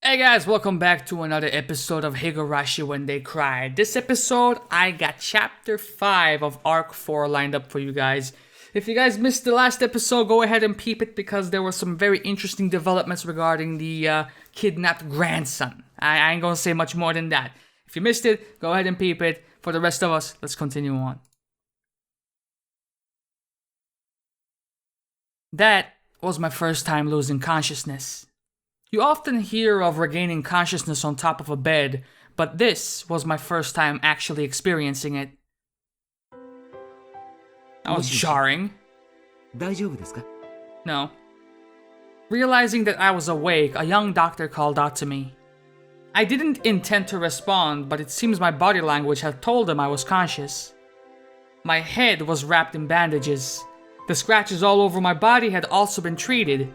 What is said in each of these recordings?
Hey guys, welcome back to another episode of Higurashi When They Cry. This episode, I got Chapter 5 of Arc 4 lined up for you guys. If you guys missed the last episode, go ahead and peep it because there were some very interesting developments regarding the kidnapped grandson. I ain't gonna say much more than that. If you missed it, go ahead and peep it. For the rest of us, let's continue on. That was my first time losing consciousness. You often hear of regaining consciousness on top of a bed, but this was my first time actually experiencing it. That was jarring. No. Realizing that I was awake, a young doctor called out to me. I didn't intend to respond, but it seems my body language had told him I was conscious. My head was wrapped in bandages. The scratches all over my body had also been treated.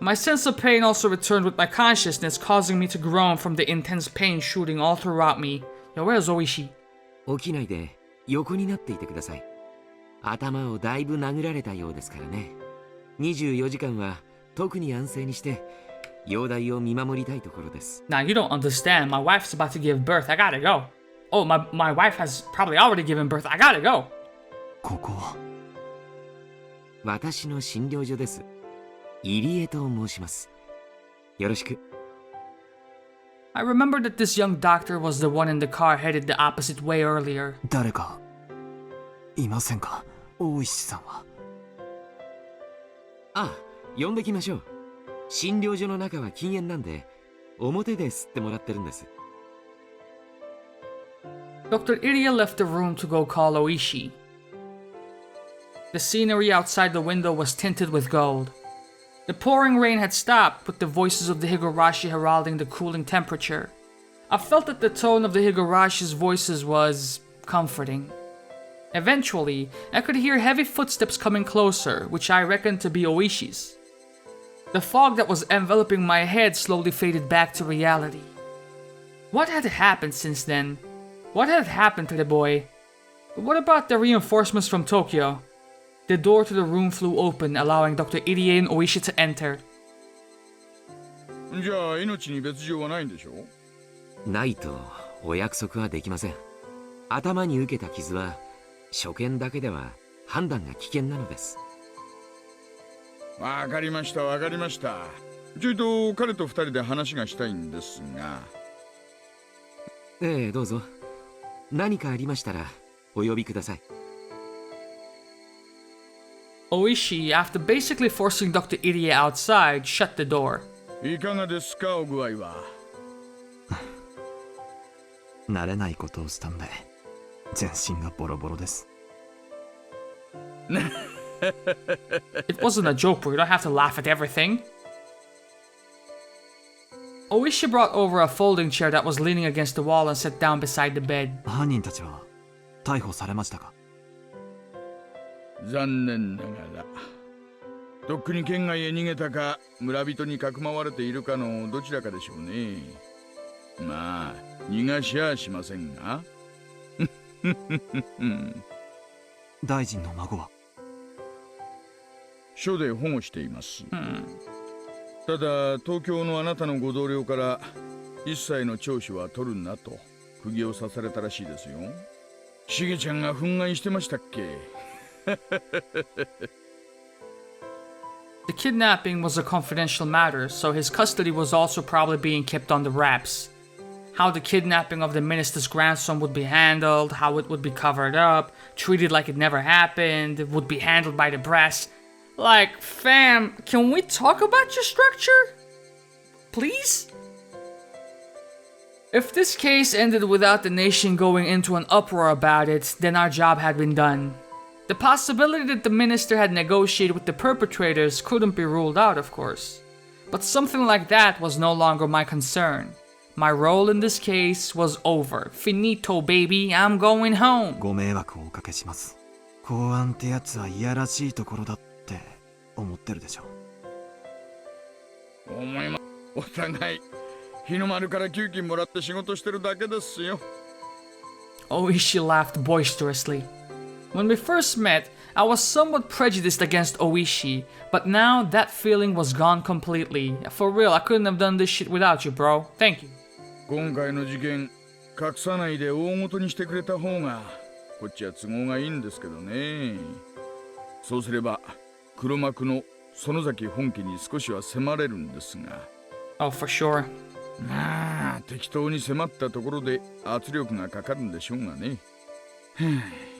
My sense of pain also returned with my consciousness, causing me to groan from the intense pain shooting all throughout me. Yo, where's Oishi? 起きないで横になっていてください。頭をだいぶ殴られたようですからね。24時間は特に安静にして容体を見守りたいところです。Now you don't understand. My wife's about to give birth. I gotta go. Oh, my wife has probably already given birth. I gotta go. ここは私の診療所です。入江と申します。よろしく。I remember that this young doctor was the one in the car headed the opposite way earlier. 誰かいませんか、大石さんは。ああ、呼んできましょう。診療所の中は禁煙なんで、表で吸ってもらってるんです。Dr. Iria left the room to go call Oishi. The scenery outside the window was tinted with gold. The pouring rain had stopped, with the voices of the Higurashi heralding the cooling temperature. I felt that the tone of the Higurashi's voices was comforting. Eventually, I could hear heavy footsteps coming closer, which I reckoned to be Oishi's. The fog that was enveloping my head slowly faded back to reality. What had happened since then? What had happened to the boy? What about the reinforcements from Tokyo? The door to the room flew open, allowing Dr. Irie and Oishi to enter. じゃあ命に別状はないんでしょ？ないとお約束はできません。頭に受けた傷は所見だけでは判断が危険なのです。わかりましたわかりました。ちょいと彼と二人で話がしたいんですが。ええ、どうぞ。何かありましたらお呼びください。Oishi, after basically forcing Dr. Irie outside, shut the door. いかがですか、お具合は。慣れないことをしたんで全身がボロボロです。It wasn't a joke, bro. You don't have to laugh at everything. Oishi brought over a folding chair that was leaning against the wall and sat down beside the bed. 犯人たちは逮捕されましたか？残念ながら。とっくに県外へ逃げたか、村人にかくまわれているかのどちらかでしょうね。まあ、逃がしゃしませんが。大臣の孫は？署で保護しています。ただ、東京のあなたのご同僚から一切の聴取は取るなと釘を刺されたらしいですよ。しげちゃんが憤慨してましたっけ？ The kidnapping was a confidential matter, so his custody was also probably being kept under wraps. How the kidnapping of the minister's grandson would be handled, how it would be covered up, treated like it never happened, would be handled by the press. Like, fam, can we talk about your structure? Please? If this case ended without the nation going into an uproar about it, then our job had been done. The possibility that the minister had negotiated with the perpetrators couldn't be ruled out, of course. But something like that was no longer my concern. My role in this case was over. Finito, baby. I'm going home. ご迷惑をおかけします。公安ってやつはいやらしいところだって思ってるでしょ。思いま、お互い日の丸から給金もらって仕事してるだけですよ。Oishi laughed boisterously. When we first met, I was somewhat prejudiced against Oishi, but now that feeling was gone completely. For real, I couldn't have done this shit without you, bro. Thank you. 今回の事件隠さないで大元にしてくれた方がこっちは都合がいいんですけどね。そうすれば黒幕の園崎本家に少しは迫れるんですが。Oh, for sure. まあ適当に迫ったところで圧力がかかるんでしょうがね。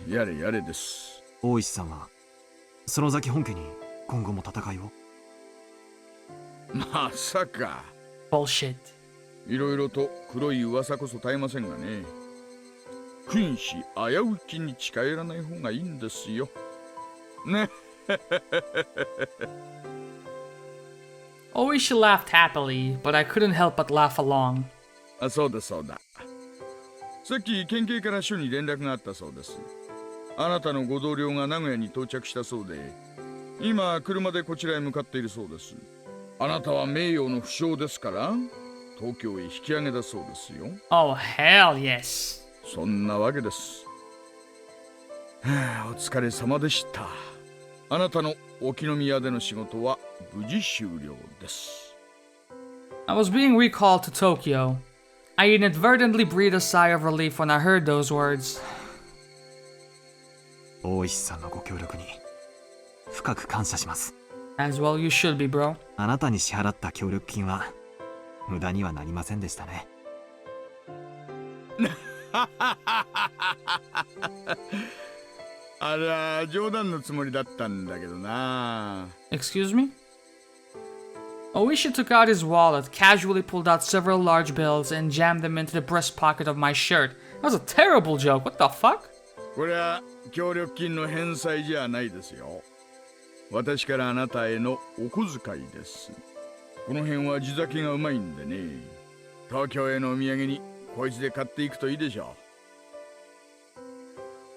やれやれです。大石さんは園崎本家に今後も戦いを？まさか。Bullshit. いろいろと黒い噂こそ絶えませんがね。君子危うきに近寄らない方がいいんですよ。ね。Oishi laughed happily, but I couldn't help but laugh along. あ、そうだそうだ。さっき県警から署に連絡があったそうです。あなたのご同僚が名古屋に到着したそうで、今車でこちらへ向かっているそうです。あなたは名誉の負傷ですから東京へ引き上げだそうですよ。Oh, hell yes. そんなわけです。お疲れ様でした。あなたの沖宮での仕事は無事終了です。I was being recalled to Tokyo. I inadvertently breathed a sigh of relief when I heard those words. 大石さんのご協力に深く感謝します。As well you should be, bro. あなたに支払った協力金は無駄にはなりませんでしたね。あら、冗談のつもりだったんだけどな。Excuse me? Oishi took out his wallet, casually pulled out several large bills, and jammed them into the breast pocket of my shirt. That was a terrible joke. What the fuck? これは協力金の返済じゃないですよ。私からあなたへのお小遣いです。この辺は地酒がうまいんでね。東京へのお土産にこいつで買っていくといいでしょ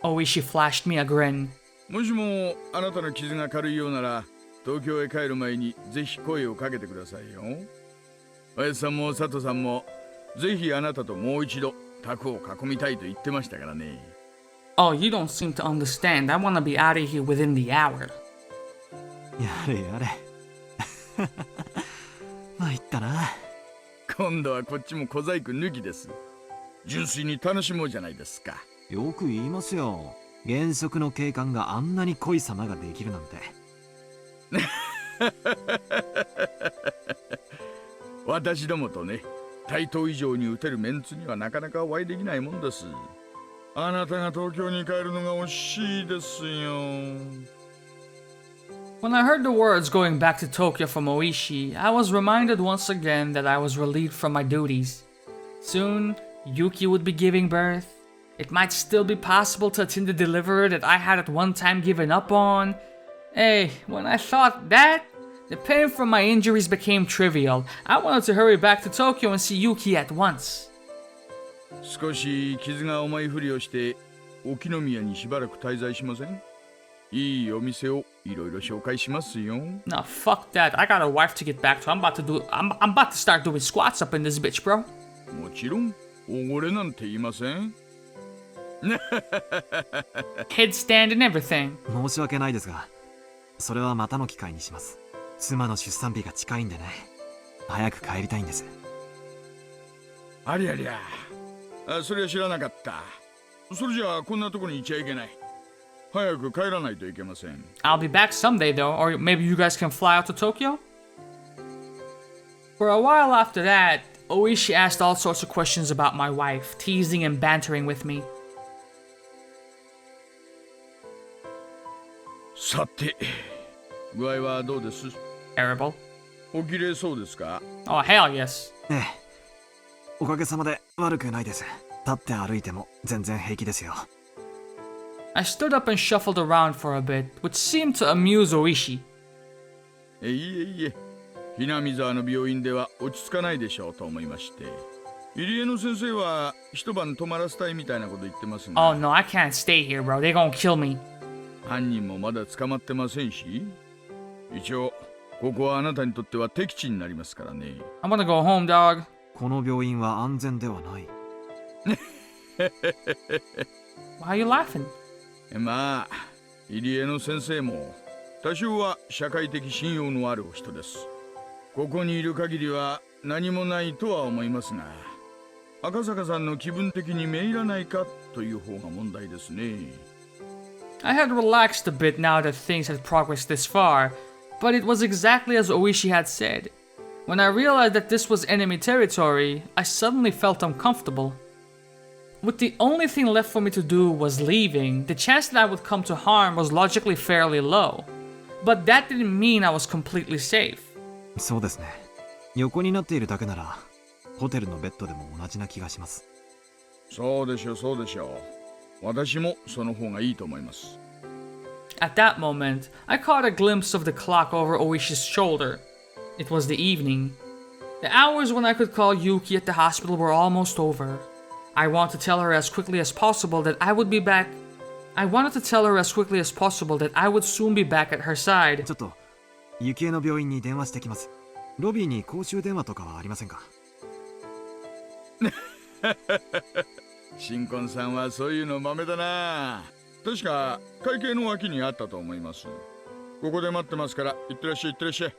う。Oishi flashed me a grin. もしもあなたの傷が軽いようなら東京へ帰る前にぜひ声をかけてくださいよ。おやつさんも佐藤さんもぜひあなたともう一度宅を囲みたいと言ってましたからね。Oh, you don't seem to understand. I want to be out of here within the hour. やれやれ。参ったな。今度はこっちも小細工抜きです。純粋に楽しもうじゃないですか。よく言いますよ。現職の警官があんなに濃い様ができるなんて。私どもとね、対等以上に撃てるメンツにはなかなかお会いできないもんです。あなたが東京に帰るのが惜しいですよ。When I heard the words going back to Tokyo from Oishi, I was reminded once again that I was relieved from my duties. Soon, Yuki would be giving birth. It might still be possible to attend the delivery that I had at one time given up on. Hey, when I thought that, the pain from my injuries became trivial. I wanted to hurry back to Tokyo and see Yuki at once. 少し傷が重いふりをして沖宮にしばらく滞在しません？いいお店をいろいろ紹介しますよ。Nah, fuck that. I got a wife to get back to. I'm about to start doing squats up in this bitch, bro. もちろん、おごれなんて言いません。Headstand and everything. 申し訳ないですが、それはまたの機会にします。妻の出産日が近いんでね。早く帰りたいんです。ありゃりゃ。それは知らなかった。それじゃあこんなとこにいちゃいけない。早く帰らないといけません。I'll be back someday though, or maybe you guys can fly out to Tokyo? For a while after that, Oishi asked all sorts of questions about my wife, teasing and bantering with me. さて、具合はどうです？ Terrible. おきれいそうですか？ Oh, hell yes. ええ。おかげさまで悪くないです。立って歩いても全然平気ですよ。I stood up and shuffled around for a bit, which seemed to amuse Oishi. いえいえ、Hinamizawaの病院では落ち着かないでしょうと思いまして。入江の先生は一晩泊まらせたいみたいなこと言ってますが。Oh no, I can't stay here, bro. They're gonna kill me. 犯人もまだ捕まってませんし、一応ここはあなたにとっては敵地になりますからね。I'm gonna go home, dog. この病院は安全ではない。Why are you laughing? まあ、入江の先生も多少は社会的信用のあるお人です。ここにいる限りは何もないとは思いますが、赤坂さんの気分的にめいらないかという方が問題ですね。I had relaxed a bit now that things had progressed this far, but it was exactly as Oishi had said. When I realized that this was enemy territory, I suddenly felt uncomfortable. With the only thing left for me to do was leaving, the chance that I would come to harm was logically fairly low. But that didn't mean I was completely safe. そうですね。横になっているだけならホテルのベッドでも同じな気がします。そうでしょう、そうでしょう。私もその方がいいと思います。At that moment, I caught a glimpse of the clock over Oishi's shoulder. It was the evening. The hours when I could call Yuki at the hospital were almost over. I wanted to tell her as quickly as possible that I would be back. I wanted to tell her as quickly as possible that I would soon be back at her side. ちょっと雪江の病院に電話してきます。ロビーに公衆電話とかはありませんか？新婚さんはそういうの豆だな。確か会計の脇にあったと思います。ここで待ってますから、いってらっしゃい、いってらっしゃい。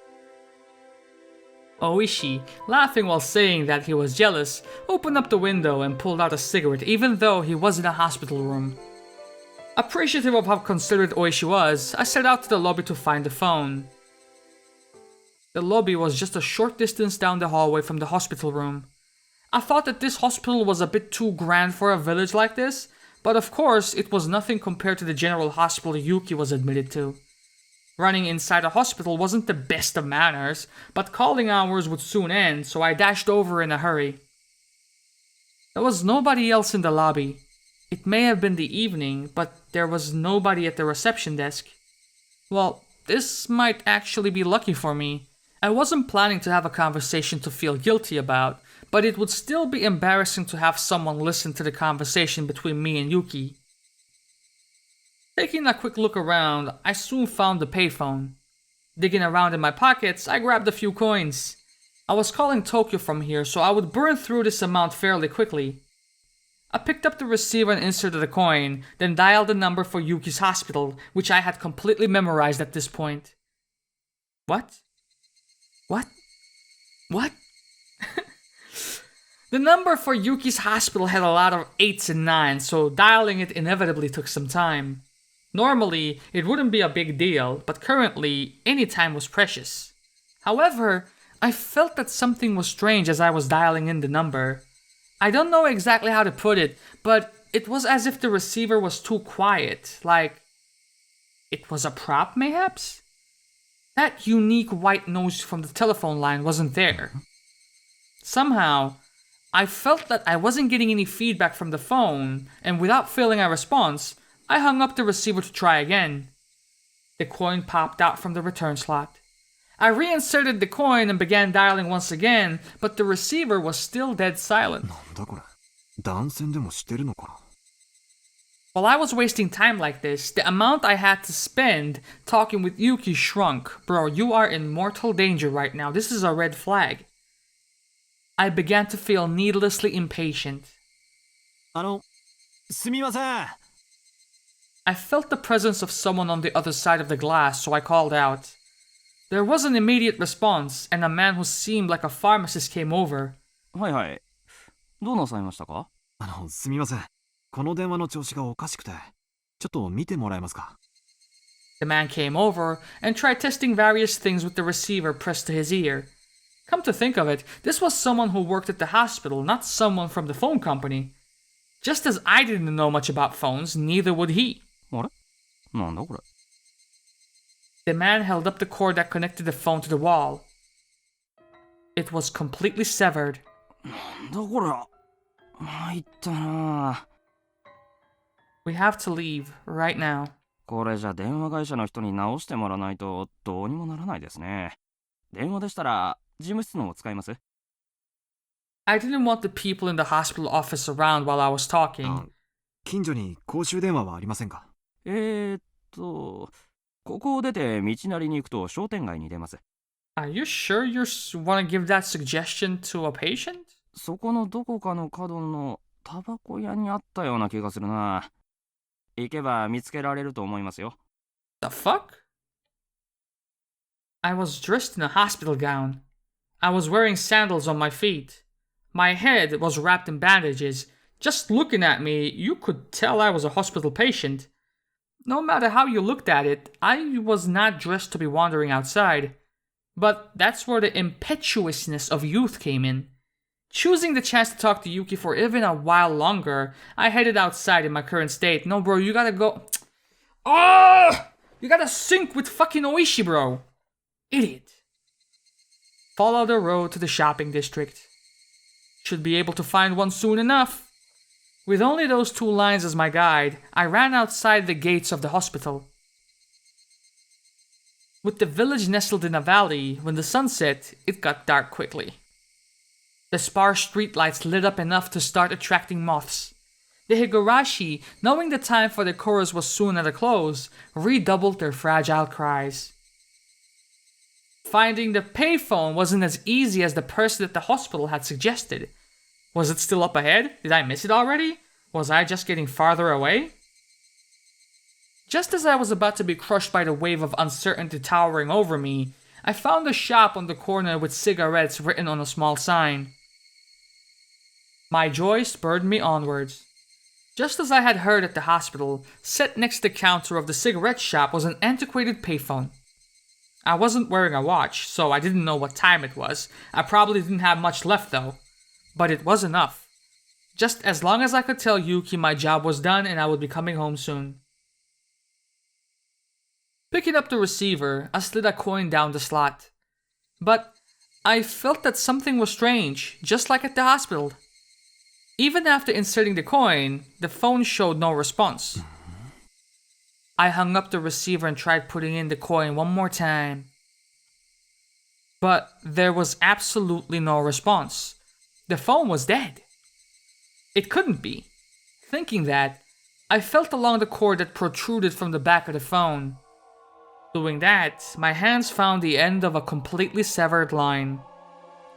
Oishi, laughing while saying that he was jealous, opened up the window and pulled out a cigarette even though he was in a hospital room. Appreciative of how considerate Oishi was, I set out to the lobby to find the phone. The lobby was just a short distance down the hallway from the hospital room. I thought that this hospital was a bit too grand for a village like this, but of course it was nothing compared to the general hospital Yuki was admitted to. Running inside a hospital wasn't the best of manners, but calling hours would soon end, so I dashed over in a hurry. There was nobody else in the lobby. It may have been the evening, but there was nobody at the reception desk. Well, this might actually be lucky for me. I wasn't planning to have a conversation to feel guilty about, but it would still be embarrassing to have someone listen to the conversation between me and Yuki. Taking a quick look around, I soon found the payphone. Digging around in my pockets, I grabbed a few coins. I was calling Tokyo from here, so I would burn through this amount fairly quickly. I picked up the receiver and inserted a coin, then dialed the number for Yuki's hospital, which I had completely memorized at this point. What? The number for Yuki's hospital had a lot of 8s and 9s, so dialing it inevitably took some time. Normally, it wouldn't be a big deal, but currently, any time was precious. However, I felt that something was strange as I was dialing in the number. I don't know exactly how to put it, but it was as if the receiver was too quiet, like it was a prop, mayhaps? That unique white noise from the telephone line wasn't there. Somehow, I felt that I wasn't getting any feedback from the phone, and without feeling a response, I hung up the receiver to try again. The coin popped out from the return slot. I reinserted the coin and began dialing once again, but the receiver was still dead silent. なんだこれ。断線でもしてるのかな。While I was wasting time like this, the amount I had to spend talking with Yuki shrunk. Bro, you are in mortal danger right now. This is a red flag. I began to feel needlessly impatient. すみません。I felt the presence of someone on the other side of the glass, so I called out. There was an immediate response, and a man who seemed like a pharmacist came over. はいはい。どうなさいましたか？すみません。この電話の調子がおかしくて、ちょっと見てもらえますか？ The man came over and tried testing various things with the receiver pressed to his ear. Come to think of it, this was someone who worked at the hospital, not someone from the phone company. Just as I didn't know much about phones, neither would he. あれ？なんだこれ？ The man held up the cord that connected the phone to the wall. It was completely severed. なんだこれ？参ったな。We have to leave right now. これじゃ電話会社の人に直してもらわないとどうにもならないですね。電話でしたら事務室のを使います？ I didn't want the people in the hospital office around while I was talking. 近所に公衆電話はありませんか？ここを出て道なりに行くと商店街に出ます。Are you sure you want to give that suggestion to a patient? そこのどこかの角のタバコ屋にあったような気がするな。行けば見つけられると思いますよ。The fuck? I was dressed in a hospital gown. I was wearing sandals on my feet. My head was wrapped in bandages. Just looking at me, you could tell I was a hospital patient. No matter how you looked at it, I was not dressed to be wandering outside. But that's where the impetuousness of youth came in. Choosing the chance to talk to Yuki for even a while longer, I headed outside in my current state. No, bro, you gotta go. Oh! You gotta sync with fucking Oishi, bro. Idiot. Follow the road to the shopping district. Should be able to find one soon enough. With only those 2 lines as my guide, I ran outside the gates of the hospital. With the village nestled in a valley, when the sun set, it got dark quickly. The sparse streetlights lit up enough to start attracting moths. The Higurashi, knowing the time for the chorus was soon at a close, redoubled their fragile cries. Finding the payphone wasn't as easy as the person at the hospital had suggested. Was it still up ahead? Did I miss it already? Was I just getting farther away? Just as I was about to be crushed by the wave of uncertainty towering over me, I found a shop on the corner with cigarettes written on a small sign. My joy spurred me onwards. Just as I had heard at the hospital, set next to the counter of the cigarette shop was an antiquated payphone. I wasn't wearing a watch, so I didn't know what time it was. I probably didn't have much left though. But it was enough. Just as long as I could tell Yuki my job was done and I would be coming home soon. Picking up the receiver, I slid a coin down the slot. But I felt that something was strange, just like at the hospital. Even after inserting the coin, the phone showed no response. I hung up the receiver and tried putting in the coin one more time. But there was absolutely no response. The phone was dead. It couldn't be. Thinking that, I felt along the cord that protruded from the back of the phone. Doing that, my hands found the end of a completely severed line.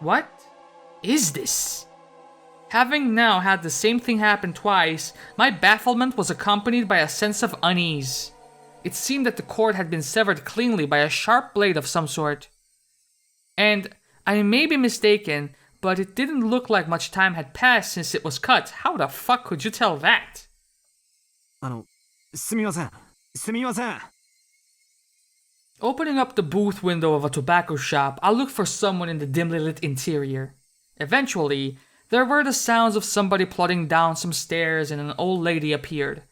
What is this? Having now had the same thing happen twice, my bafflement was accompanied by a sense of unease. It seemed that the cord had been severed cleanly by a sharp blade of some sort. And I may be mistaken, but it didn't look like much time had passed since it was cut. How the fuck could you tell that? すみません。すみません。 Opening up the booth window of a tobacco shop, I looked for someone in the dimly lit interior. Eventually, there were the sounds of somebody plodding down some stairs and an old lady appeared.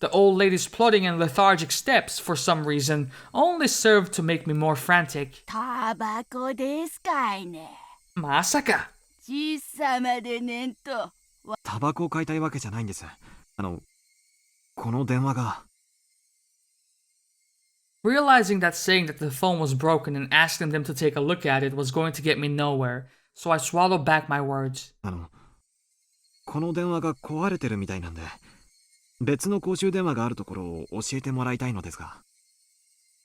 The old lady's plodding and lethargic steps, for some reason, only served to make me more frantic. タバコですかいね。 Masaka! 小さまでねんと。タバコを買いたいわけじゃないんです。この電話が。 Realizing that saying that the phone was broken and asking them to take a look at it was going to get me nowhere, so I swallowed back my words. この電話が壊れてるみたいなんで、別の公衆電話があるところを教えてもらいたいのですが。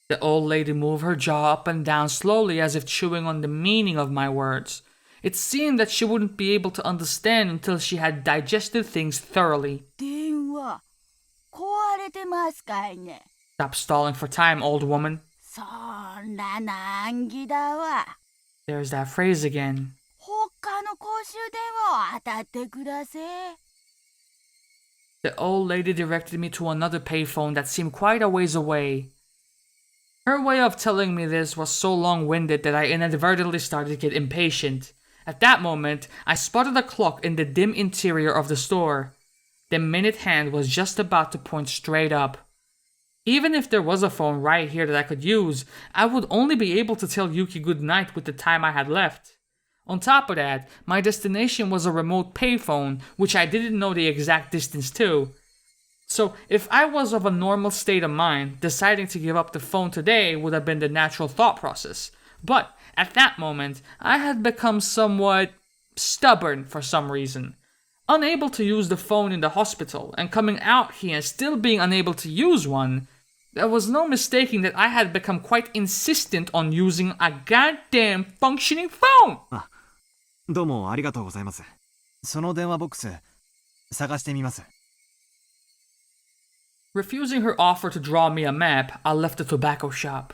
The old lady moved her jaw up and down slowly as if chewing on the meaning of my words. It seemed that she wouldn't be able to understand until she had digested things thoroughly. 電話壊れてますかいね。 Stop stalling for time, old woman. そんな難儀だわ。 There's that phrase again. 他の公衆電話を当たってください。 The old lady directed me to another payphone that seemed quite a ways away. Her way of telling me this was so long-winded that I inadvertently started to get impatient. At that moment, I spotted a clock in the dim interior of the store. The minute hand was just about to point straight up. Even if there was a phone right here that I could use, I would only be able to tell Yuki goodnight with the time I had left. On top of that, my destination was a remote payphone, which I didn't know the exact distance to. So, if I was of a normal state of mind, deciding to give up the phone today would have been the natural thought process. But, at that moment, I had become somewhat stubborn for some reason. Unable to use the phone in the hospital, and coming out here and still being unable to use one, there was no mistaking that I had become quite insistent on using a goddamn functioning phone! どうもありがとうございます。その電話ボックス探してみます。Refusing her offer to draw me a map, I left the tobacco shop.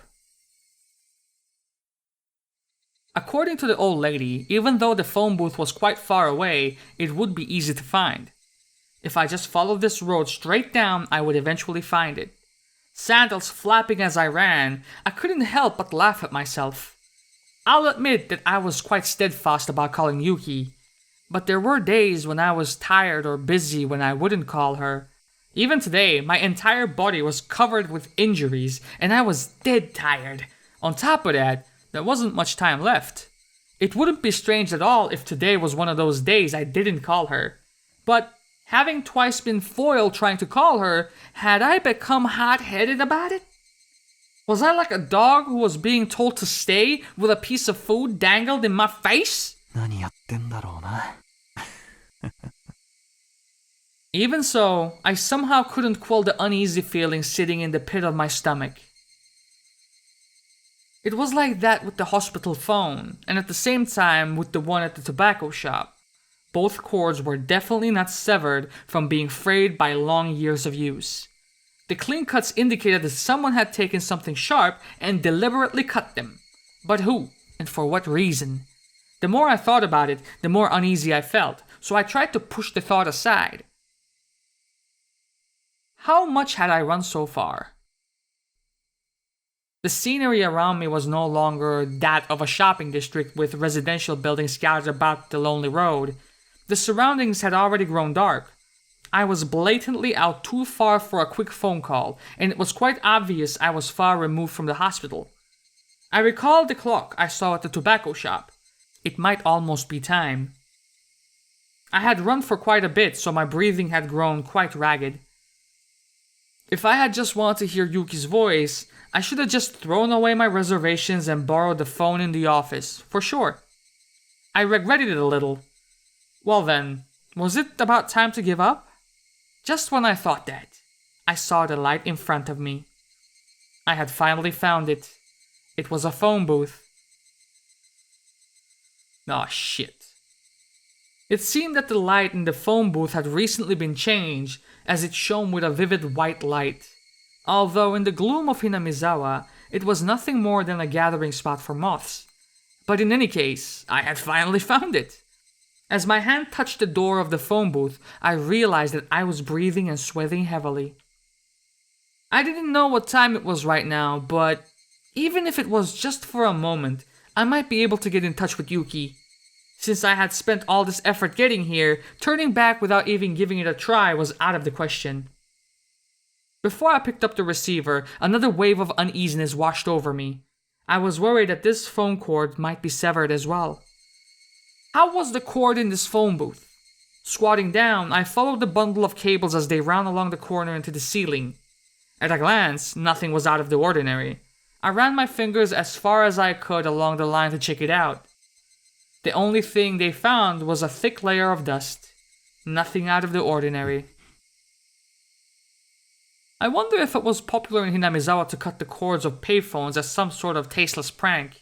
According to the old lady, even though the phone booth was quite far away, it would be easy to find. If I just followed this road straight down, I would eventually find it. Sandals flapping as I ran, I couldn't help but laugh at myself. I'll admit that I was quite steadfast about calling Yuki, but there were days when I was tired or busy when I wouldn't call her. Even today, my entire body was covered with injuries and I was dead tired. On top of that, there wasn't much time left. It wouldn't be strange at all if today was one of those days I didn't call her. But having twice been foiled trying to call her, had I become hot-headed about it? Was I like a dog who was being told to stay with a piece of food dangled in my face? 何やってんだろうな。 Even so, I somehow couldn't quell the uneasy feeling sitting in the pit of my stomach. It was like that with the hospital phone, and at the same time with the one at the tobacco shop. Both cords were definitely not severed from being frayed by long years of use. The clean cuts indicated that someone had taken something sharp and deliberately cut them. But who, and for what reason? The more I thought about it, the more uneasy I felt, so I tried to push the thought aside. How much had I run so far? The scenery around me was no longer that of a shopping district with residential buildings scattered about the lonely road. The surroundings had already grown dark. I was blatantly out too far for a quick phone call, and it was quite obvious I was far removed from the hospital. I recalled the clock I saw at the tobacco shop. It might almost be time. I had run for quite a bit, so my breathing had grown quite ragged. If I had just wanted to hear Yuki's voice, I should have just thrown away my reservations and borrowed the phone in the office, for sure. I regretted it a little. Well then, was it about time to give up? Just when I thought that, I saw the light in front of me. I had finally found it. It was a phone booth. Aw, shit. It seemed that the light in the phone booth had recently been changed, as it shone with a vivid white light. Although in the gloom of Hinamizawa, it was nothing more than a gathering spot for moths. But in any case, I had finally found it. As my hand touched the door of the phone booth, I realized that I was breathing and sweating heavily. I didn't know what time it was right now, but even if it was just for a moment, I might be able to get in touch with Yuki. Since I had spent all this effort getting here, turning back without even giving it a try was out of the question. Before I picked up the receiver, another wave of uneasiness washed over me. I was worried that this phone cord might be severed as well. How was the cord in this phone booth? Squatting down, I followed the bundle of cables as they ran along the corner into the ceiling. At a glance, nothing was out of the ordinary. I ran my fingers as far as I could along the line to check it out. The only thing they found was a thick layer of dust. Nothing out of the ordinary. I wonder if it was popular in Hinamizawa to cut the cords of payphones as some sort of tasteless prank.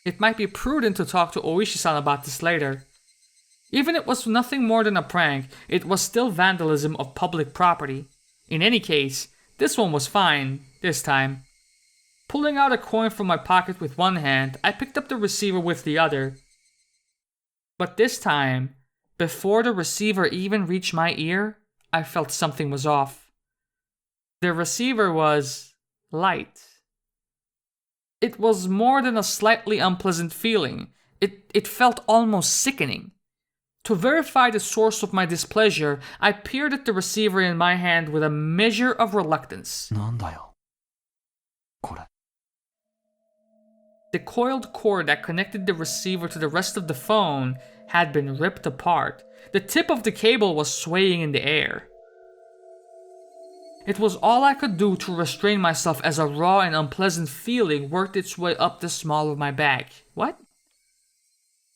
It might be prudent to talk to Oishi-san about this later. Even if it was nothing more than a prank, it was still vandalism of public property. In any case, this one was fine, this time. Pulling out a coin from my pocket with one hand, I picked up the receiver with the other. But this time, before the receiver even reached my ear, I felt something was off. The receiver was light. It was more than a slightly unpleasant feeling. It felt almost sickening. To verify the source of my displeasure, I peered at the receiver in my hand with a measure of reluctance. なんだよ、これ。 The coiled cord that connected the receiver to the rest of the phone had been ripped apart. The tip of the cable was swaying in the air. It was all I could do to restrain myself as a raw and unpleasant feeling worked its way up the small of my back. What?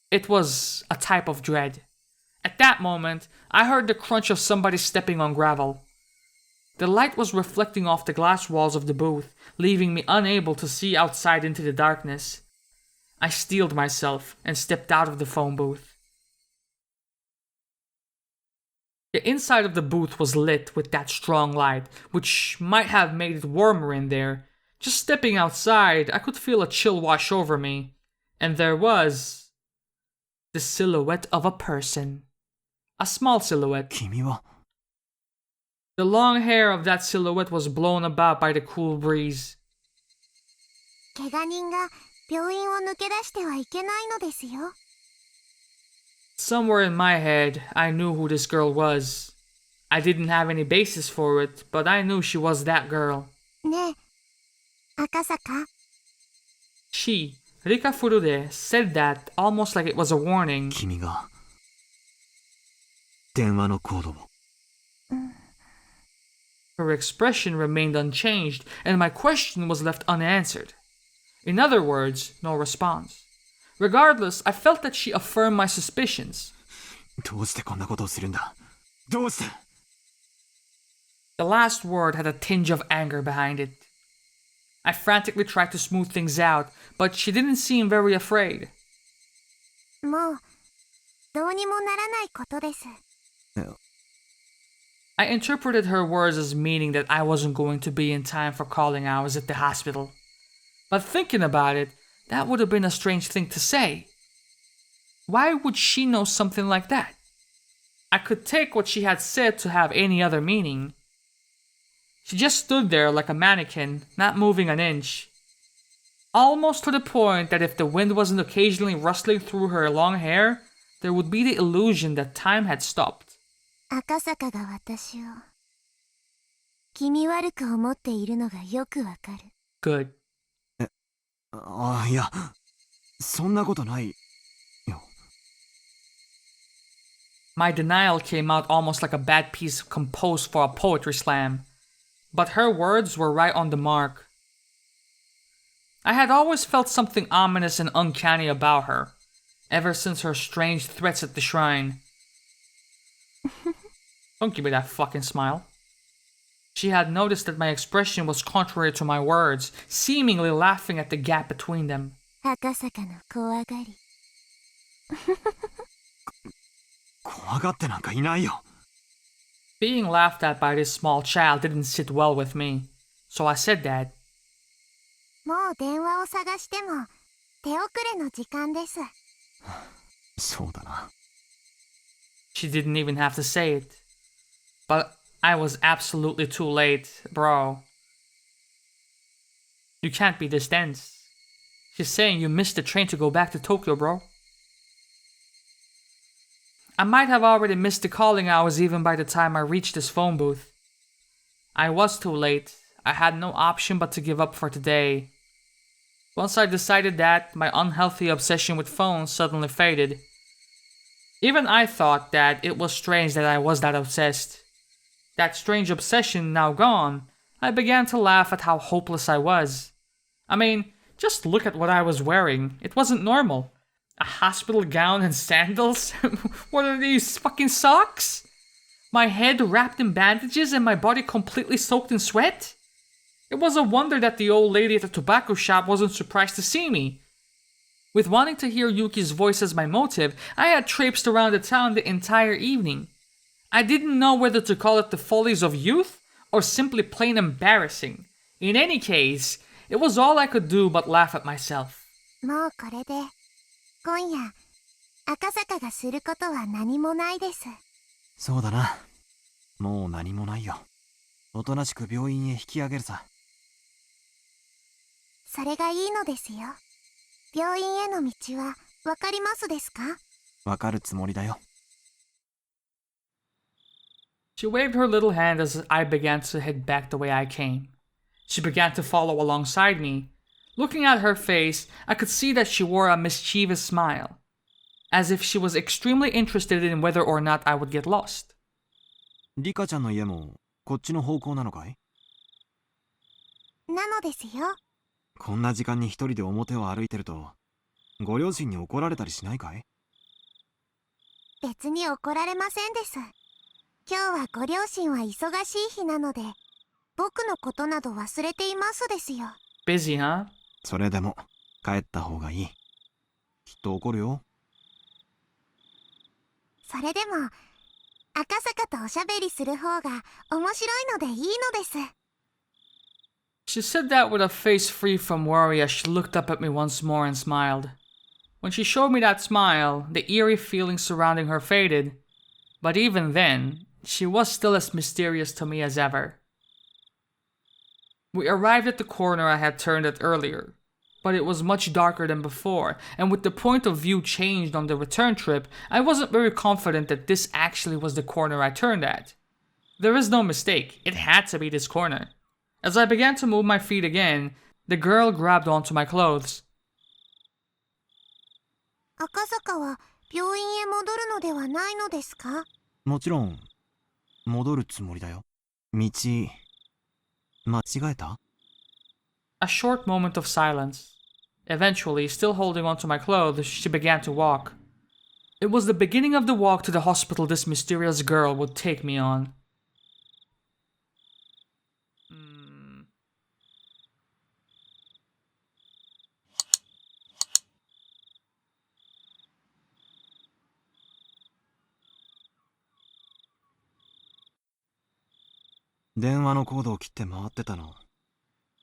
It was a type of dread. At that moment, I heard the crunch of somebody stepping on gravel. The light was reflecting off the glass walls of the booth, leaving me unable to see outside into the darkness. I steeled myself and stepped out of the phone booth. The inside of the booth was lit with that strong light, which might have made it warmer in there. Just stepping outside, I could feel a chill wash over me. And there was the silhouette of a person. A small silhouette. 君は The long hair of that silhouette was blown about by the cool breeze. 怪我人が病院を抜け出してはいけないのですよ。 Somewhere in my head, I knew who this girl was. I didn't have any basis for it, but I knew she was that girl. ねえ、赤坂。 She, Rika Furude, said that almost like it was a warning. 君が電話のコードを Her expression remained unchanged, and my question was left unanswered. In other words, no response. Regardless, I felt that she affirmed my suspicions. どうしてこんなことをするんだどうして The last word had a tinge of anger behind it. I frantically tried to smooth things out, but she didn't seem very afraid. もうどうにもならないことです。 I interpreted her words as meaning that I wasn't going to be in time for calling hours at the hospital. But thinking about it, that would have been a strange thing to say. Why would she know something like that? I could take what she had said to have any other meaning. She just stood there like a mannequin, not moving an inch. Almost to the point that if the wind wasn't occasionally rustling through her long hair, there would be the illusion that time had stopped. 赤坂が私を気味悪く思っているのがよくわかる。 Good. ああいやそんなことないよ My denial came out almost like a bad piece composed for a poetry slam. But her words were right on the mark. I had always felt something ominous and uncanny about her, ever since her strange threats at the shrine. Don't give me that fucking smile. She had noticed that my expression was contrary to my words, seemingly laughing at the gap between them. 赤坂の怖がり。怖がってなんかいないよ Being laughed at by this small child didn't sit well with me, so I said that. もう電話を探しても手遅れの時間です。そうだな She didn't even have to say it. But I was absolutely too late, bro. You can't be this dense. She's saying you missed the train to go back to Tokyo, bro. I might have already missed the calling hours even by the time I reached this phone booth. I was too late. I had no option but to give up for today. Once I decided that, my unhealthy obsession with phones suddenly faded. Even I thought that it was strange that I was that obsessed. That strange obsession now gone, I began to laugh at how hopeless I was. I mean, just look at what I was wearing. It wasn't normal. A hospital gown and sandals? What are these, fucking socks? My head wrapped in bandages and my body completely soaked in sweat? It was a wonder that the old lady at the tobacco shop wasn't surprised to see me. With wanting to hear Yuki's voice as my motive, I had traipsed around the town the entire evening. I didn't know whether to call it the follies of youth or simply plain embarrassing. In any case, it was all I could do but laugh at myself. もうこれで今夜赤坂がすることは何もないです。そうだなもう何もないよおとなしく病院へ引き上げるさそれがいいのですよ。病院への道はわかりますですか？わかるつもりだよ She waved her little hand as I began to head back the way I came. She began to follow alongside me. Looking at her face, I could see that she wore a mischievous smile, as if she was extremely interested in whether or not I would get lost. リカちゃんの家もこっちの方向なのかいなのですよ。こんな時間に一人で表を歩いてるとご両親に怒られたりしないかい別に怒られませんです。今日はご両親は忙しい日なので僕のことなど忘れていますですよ。Busy, huh? それでも帰った方がいいきっと怒るよそれでも赤坂とおしゃべりする方が面白いのでいいのです。She said that with a face free from worry as she looked up at me once more and smiled. When she showed me that smile, the eerie feelings surrounding her faded, but even then, she was still as mysterious to me as ever. We arrived at the corner I had turned at earlier, but it was much darker than before, and with the point of view changed on the return trip, I wasn't very confident that this actually was the corner I turned at. There is no mistake, it had to be this corner. As I began to move my feet again, the girl grabbed onto my clothes. 赤坂は病院へ戻るのではないのですか？もちろん戻るつもりだよ。道間違えた？ A short moment of silence. Eventually, still holding onto my clothes, she began to walk. It was the beginning of the walk to the hospital this mysterious girl would take me on. 電話のコードを切って回ってたの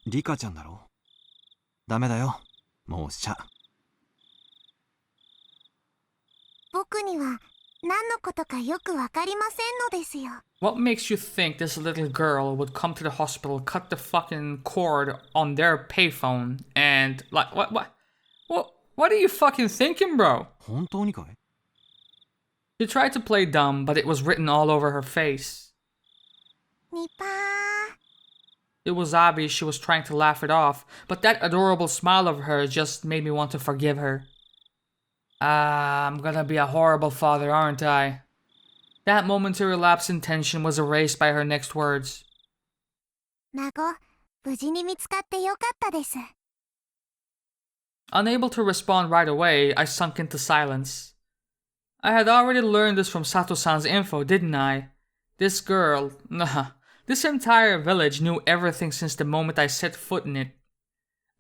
リカちゃんだろ。ダメだよ、もうしゃ。僕には何のことかよくわかりませんのですよ。What makes you think this little girl would come to the hospital, cut the fucking cord on their payphone, and like what are you fucking thinking, bro? 本当にかい？ She tried to play dumb, but it was written all over her face. ニパー。 It was obvious she was trying to laugh it off, but that adorable smile of hers just made me want to forgive her. I'm gonna be a horrible father, aren't I? That momentary lapse in tension was erased by her next words. 孫、無事に見つかってよかったです。 Unable to respond right away, I sunk into silence. I had already learned this from Sato-san's info, didn't I? This girl, this entire village knew everything since the moment I set foot in it.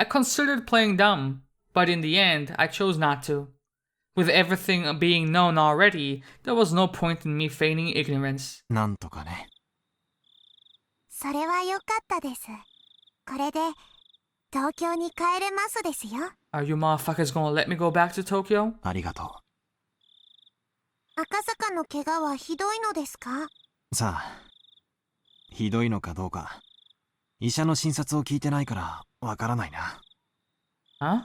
I considered playing dumb, but in the end, I chose not to. With everything being known already, there was no point in me feigning ignorance. なんとかね。それはよかったです。これで東京に帰れますですよ。 Are you motherfuckers gonna let me go back to Tokyo? ありがと赤坂の怪我はひどいのですか？う。さあ、ひどいのかどうか、医者の診察を聞いてないからわからないな。Huh?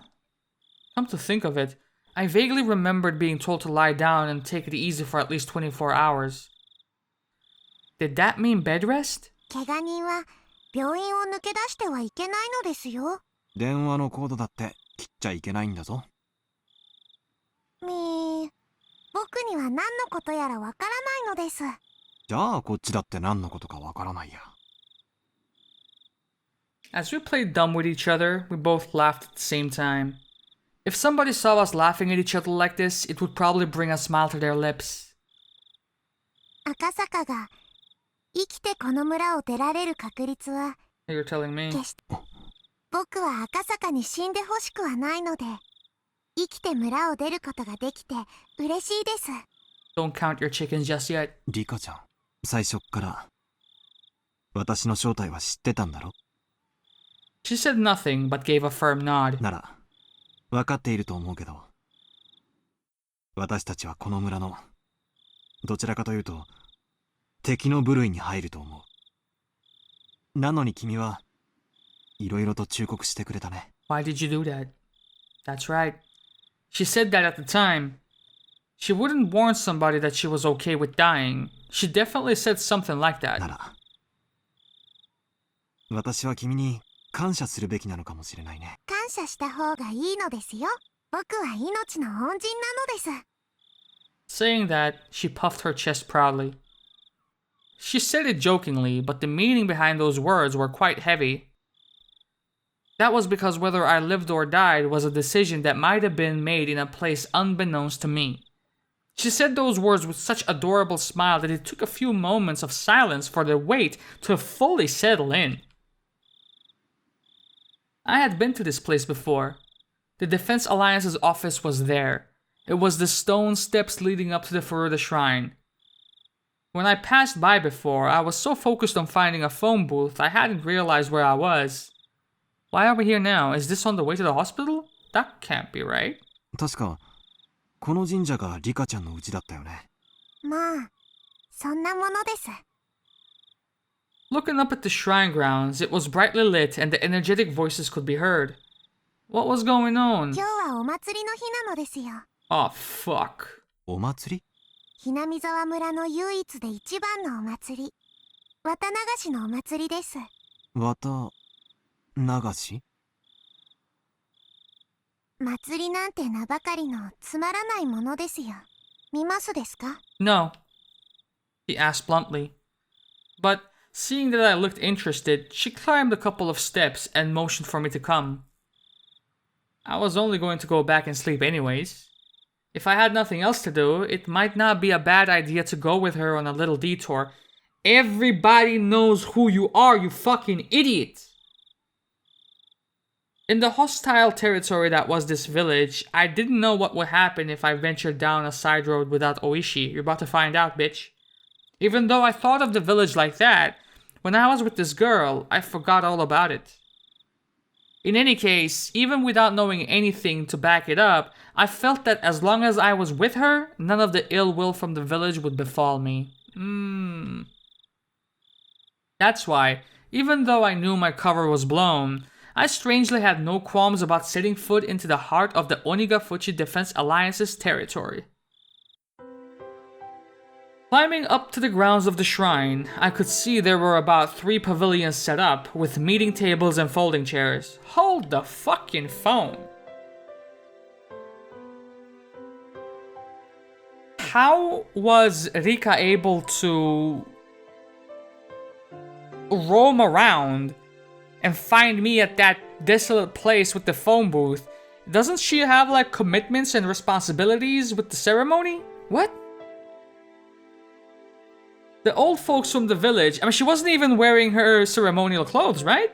Come to think of it, I vaguely remembered being told to lie down and take it easy for at least 24 hours. Did that mean bed rest? 怪我人は病院を抜け出してはいけないのですよ。電話のコードだって切っちゃいけないんだぞ。僕には何のことやらわからないのです。じゃあこっちだって何のことかわからないや。As we played dumb with each other, we both laughed at the same time. If somebody saw us laughing at each other like this, it would probably bring a smile to their lips. 赤坂が生きてこの村を出られる確率は You're telling me? 決して僕は赤坂に死んでほしくはないので、生きて村を出ることができて嬉しいです。 Don't count your chickens just yet. リカちゃん、最初っから私の正体は知ってたんだろ？ She said nothing but gave a firm nod. なら分かっていると思うけど、私たちはこの村のどちらかというと敵の部類に入ると思う。なのに君はいろいろと忠告してくれたね。 Why did you do that? That's right. She said that at the time. She wouldn't warn somebody that she was okay with dying. She definitely said something like な that. ら私は君に感謝するべきなのかもしれないね。感謝した方がいいのですよ。僕は命の恩人なのです。 Saying that, she puffed her chest proudly. She said it jokingly, but the meaning behind those words were quite heavy. That was because whether I lived or died was a decision that might have been made in a place unbeknownst to me. She said those words with such adorable smile that it took a few moments of silence for their weight to fully settle in. I had been to this place before. The Defense Alliance's office was there. It was the stone steps leading up to the Furuta Shrine. When I passed by before, I was so focused on finding a phone booth, I hadn't realized where I was. Why are we here now? Is this on the way to the hospital? That can't be right. 確かこの神社がリカちゃんの家だったよね。まあ、そんなものです。Looking up at the shrine grounds, it was brightly lit and the energetic voices could be heard. What was going on? 今日はお祭りの日なのですよ。Oh, fuck. お祭り？Hinamizawa村の唯一で一番のお祭り。綿流しのお祭りです。綿流し？祭りなんて名ばかりのつまらないものですよ。見ますですか？ No, he asked bluntly. But seeing that I looked interested, she climbed a couple of steps and motioned for me to come. I was only going to go back and sleep anyways. If I had nothing else to do, it might not be a bad idea to go with her on a little detour. Everybody knows who you are, you fucking idiot! In the hostile territory that was this village, I didn't know what would happen if I ventured down a side road without Oishi. You're about to find out, bitch. Even though I thought of the village like that, when I was with this girl, I forgot all about it. In any case, even without knowing anything to back it up, I felt that as long as I was with her, none of the ill will from the village would befall me. That's why, even though I knew my cover was blown, I strangely had no qualms about setting foot into the heart of the Onigafuchi Defense Alliance's territory. Climbing up to the grounds of the shrine, I could see there were about 3 pavilions set up, with meeting tables and folding chairs. Hold the fucking phone! How was Rika able to roam around and find me at that desolate place with the phone booth? Doesn't she have like commitments and responsibilities with the ceremony? What? The old folks from the village, I mean, she wasn't even wearing her ceremonial clothes, right?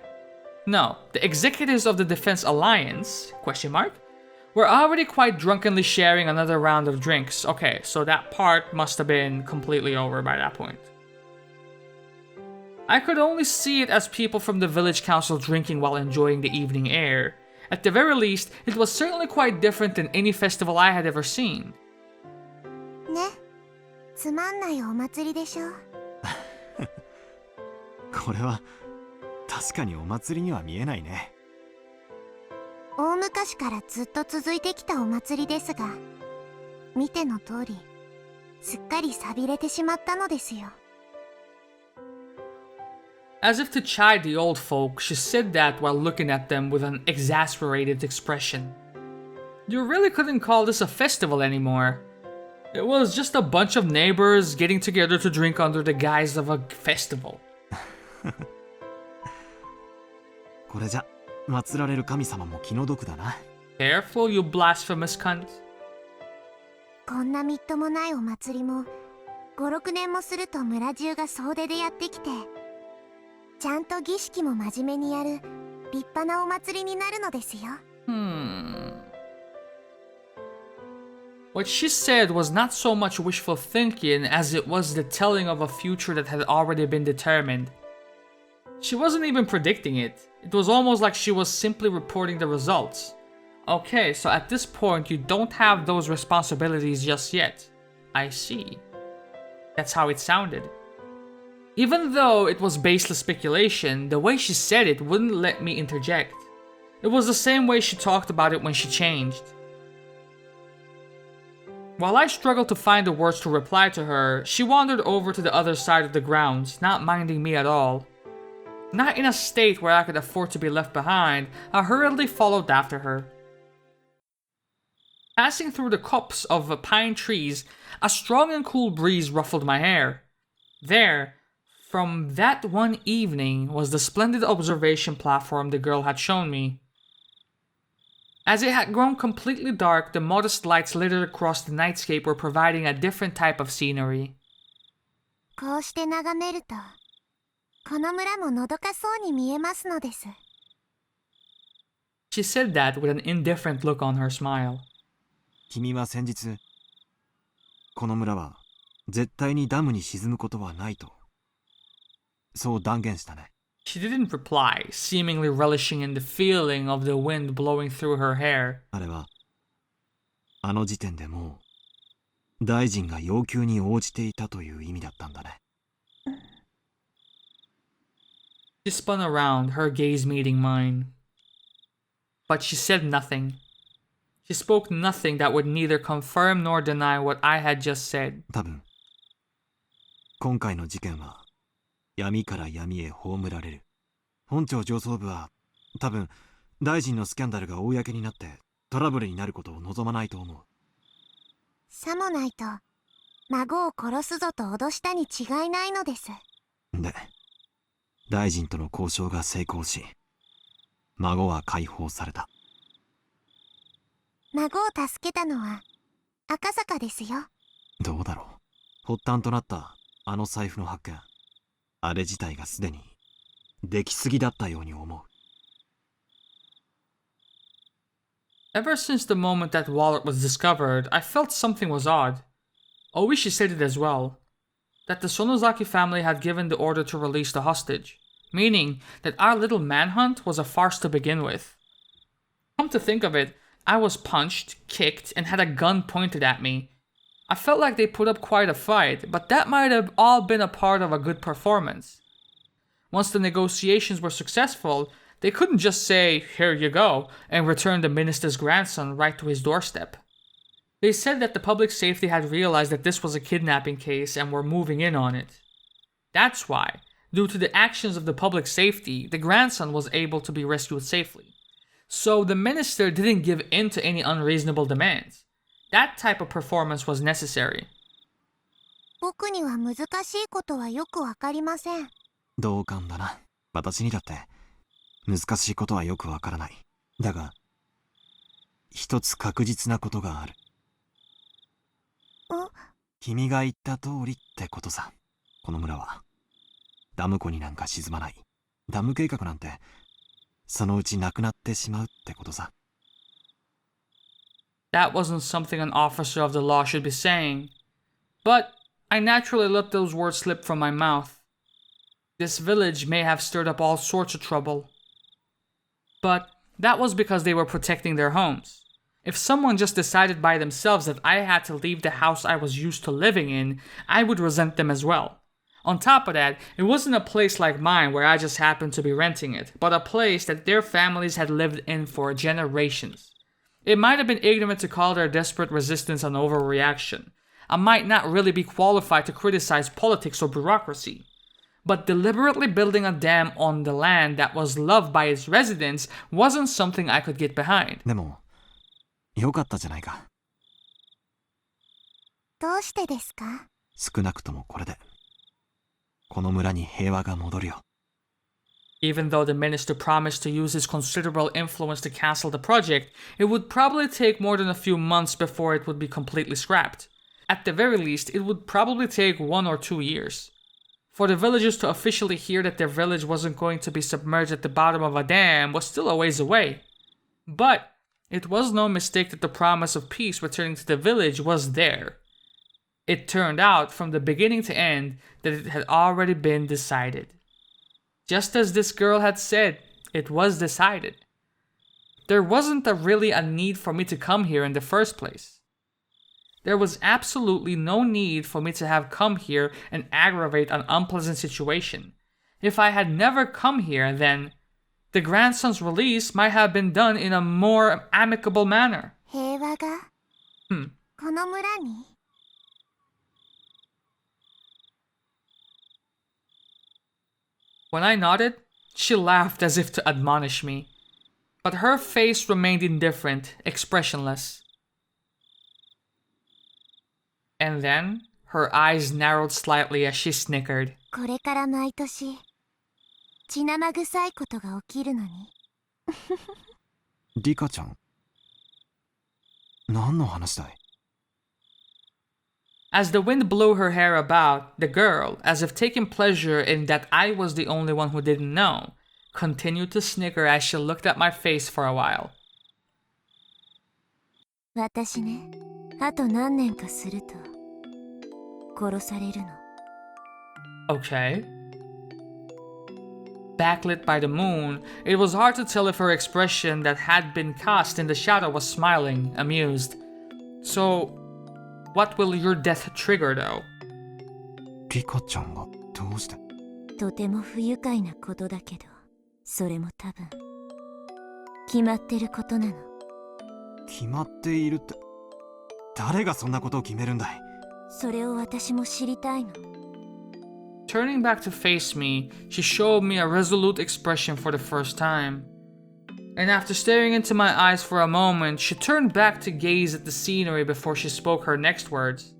No, the executives of the Defense Alliance, question mark, were already quite drunkenly sharing another round of drinks. Okay, so that part must have been completely over by that point. I could only see it as people from the village council drinking while enjoying the evening air. At the very least, it was certainly quite different than any festival I had ever seen. ね、つまんないお祭りでしょ。これは確かにお祭りには見えないね。大昔からずっと続いてきたお祭りですが、見ての通り、すっかり寂れてしまったのですよ。As if to chide the old folk, she said that while looking at them with an exasperated expression. You really couldn't call this a festival anymore. It was just a bunch of neighbors getting together to drink under the guise of a festival. これじゃ祀られる神様も気の毒だな。Careful, you blasphemous cunt. こんなみっともないお祭りも、5、6年もすると村中が総出でやってきて、ちゃんと儀式も真面目にやる立派なお祭りになるのですよ。What she said was not so much wishful thinking as it was the telling of a future that had already been determined. She wasn't even predicting it. It was almost like she was simply reporting the results. Okay, so at this point you don't have those responsibilities just yet. I see. That's how it sounded. Even though it was baseless speculation, the way she said it wouldn't let me interject. It was the same way she talked about it when she changed. While I struggled to find the words to reply to her, she wandered over to the other side of the grounds, not minding me at all. Not in a state where I could afford to be left behind, I hurriedly followed after her. Passing through the copse of pine trees, a strong and cool breeze ruffled my hair. There, from that one evening, was the splendid observation platform the girl had shown me. As it had grown completely dark, the modest lights littered across the nightscape were providing a different type of scenery. こうして眺めると、この村ものどかそうに見えますのです。She said that with an indifferent look on her smile. 君は先日この村は絶対にダムに沈むことはないと、そう断言したね。She didn't reply, seemingly relishing in the feeling of the wind blowing through her hair. あれは、あの時点でもう、大臣が要求に応じていたという意味だったんだね。She spun around, her gaze meeting mine. But she said nothing. She spoke nothing that would neither confirm nor deny what I had just said. 多分、今回の事件は、闇から闇へ葬られる。本庁上層部は、多分、大臣のスキャンダルが公になって、トラブルになることを望まないと思う。さもないと、孫を殺すぞと脅したに違いないのです。で、大臣との交渉が成功し、孫は解放された。孫を助けたのは赤坂ですよ。どうだろう。発端となったあの財布の発見、あれ自体がすでに出来すぎだったように思う。Ever since the moment that wallet was discovered, I felt something was odd. Oishi said it as well. That the Sonozaki family had given the order to release the hostage, meaning that our little manhunt was a farce to begin with. Come to think of it, I was punched, kicked, and had a gun pointed at me. I felt like they put up quite a fight, but that might have all been a part of a good performance. Once the negotiations were successful, they couldn't just say, "Here you go," and return the minister's grandson right to his doorstep. They said that the public safety had realized that this was a kidnapping case and were moving in on it. That's why, due to the actions of the public safety, the grandson was able to be rescued safely. So the minister didn't give in to any unreasonable demands. That type of performance was necessary. 僕には難しいことはよくわかりません。同感だな。私にだって難しいことはよくわからない。だが、一つ確実なことがある。君が言った通りってことさ。この村はダム湖になんか沈まない。ダム計画なんてそのうちなくなってしまうってことさ。That wasn't something an officer of the law should be saying. But I naturally let those words slip from my mouth. This village may have stirred up all sorts of trouble. But that was because they were protecting their homes. If someone just decided by themselves that I had to leave the house I was used to living in, I would resent them as well. On top of that, it wasn't a place like mine where I just happened to be renting it, but a place that their families had lived in for generations. It might have been ignorant to call their desperate resistance an overreaction. I might not really be qualified to criticize politics or bureaucracy. But deliberately building a dam on the land that was loved by its residents wasn't something I could get behind. でも、よかったじゃないか。どうしてですか？少なくともこれで、この村に平和が戻るよ。Even though the minister promised to use his considerable influence to cancel the project, it would probably take more than a few months before it would be completely scrapped. At the very least, it would probably take 1 or 2 years. For the villagers to officially hear that their village wasn't going to be submerged at the bottom of a dam was still a ways away. But it was no mistake that the promise of peace returning to the village was there. It turned out from the beginning to end that it had already been decided. Just as this girl had said, it was decided. There wasn't really a need for me to come here in the first place. There was absolutely no need for me to have come here and aggravate an unpleasant situation. If I had never come here, then the grandson's release might have been done in a more amicable manner. 平和が、この村に？ When I nodded, she laughed as if to admonish me. But her face remained indifferent, expressionless. And then, her eyes narrowed slightly as she snickered. これから毎年血生臭いことが起きるのに。リカちゃん、何の話だい？ As the wind blew her hair about, the girl, as if taking pleasure in that I was the only one who didn't know, continued to snicker as she looked at my face for a while. 私ね、あと何年かすると殺されるの。 Okay. Backlit by the moon, it was hard to tell if her expression that had been cast in the shadow was smiling, amused. So, what will your death trigger though? リカちゃんがどうして？とても不愉快なことだけど、それも多分決まってることなの。決まっているって誰がそんなことを決めるんだい？それを私も知りたいの。 Turning back to face me, she showed me a resolute expression for the first time. And after staring into my eyes for a moment, she turned back to gaze at the scenery before she spoke her next words.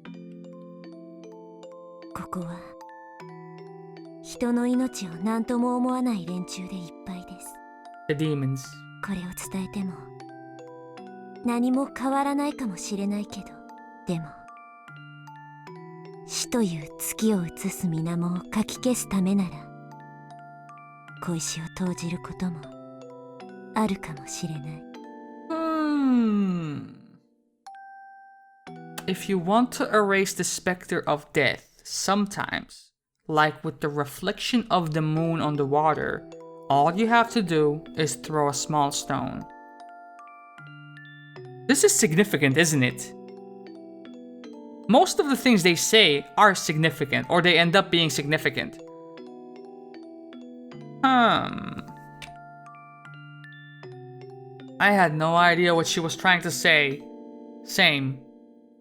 ここは人の命を何とも思わない連中でいっぱいです。 The demons. これを伝えても何も変わらないかもしれないけど、でも死という月を映す水面をかき消すためなら小石を投じることもあるかもしれない。If you want to erase the specter of death, sometimes, like with the reflection of the moon on the water, all you have to do is throw a small stone. This is significant, isn't it? Most of the things they say are significant, or they end up being significant. I had no idea what she was trying to say. Same.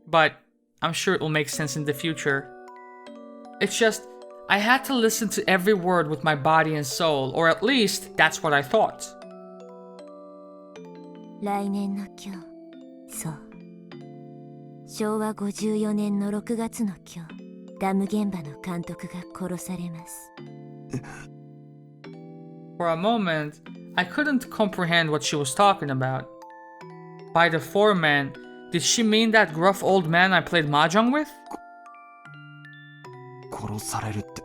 But I'm sure it will make sense in the future. It's just, I had to listen to every word with my body and soul, or at least that's what I thought. 来年の今日、そう。昭和54年の6月の今日、ダム現場の監督が殺されます。For a moment, I couldn't comprehend what she was talking about. By the foreman, did she mean that gruff old man I played mahjong with? 殺されるって。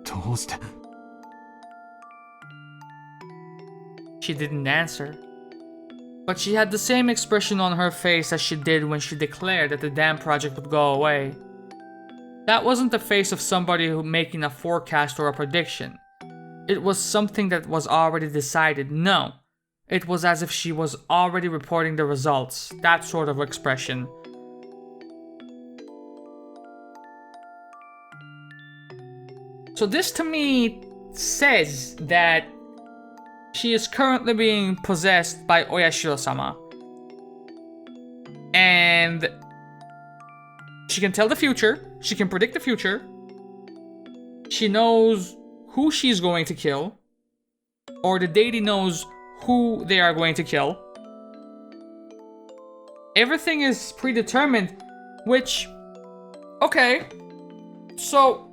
どうして？ She didn't answer. But she had the same expression on her face as she did when she declared that the dam project would go away. That wasn't the face of somebody making a forecast or a prediction. It was something that was already decided. No, it was as if she was already reporting the results. That sort of expression. So this to me says that she is currently being possessed by Oyashiro-sama. And she can tell the future. She can predict the future. She knows who she's going to kill. Or the deity knows who they are going to kill. Everything is predetermined, which... Okay. So...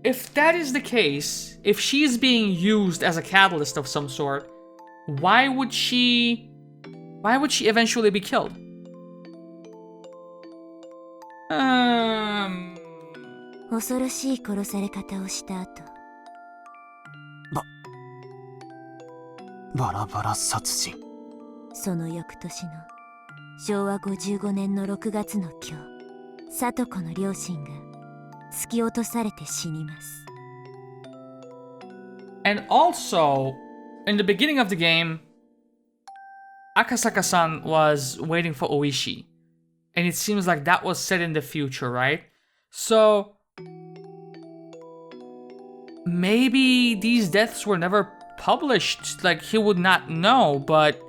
if that is the case, if she's being used as a catalyst of some sort, why would she eventually be killed? 恐ろしい殺され方をした後、バラバラ殺人。その翌年の昭和55年の6月の今日、聡子の両親が突き落とされて死にます。 And also, in the beginning of the game, Akasaka-san was waiting for Oishi. And it seems like that was set in the future, right? So... maybe these deaths were never published, like he would not know, but...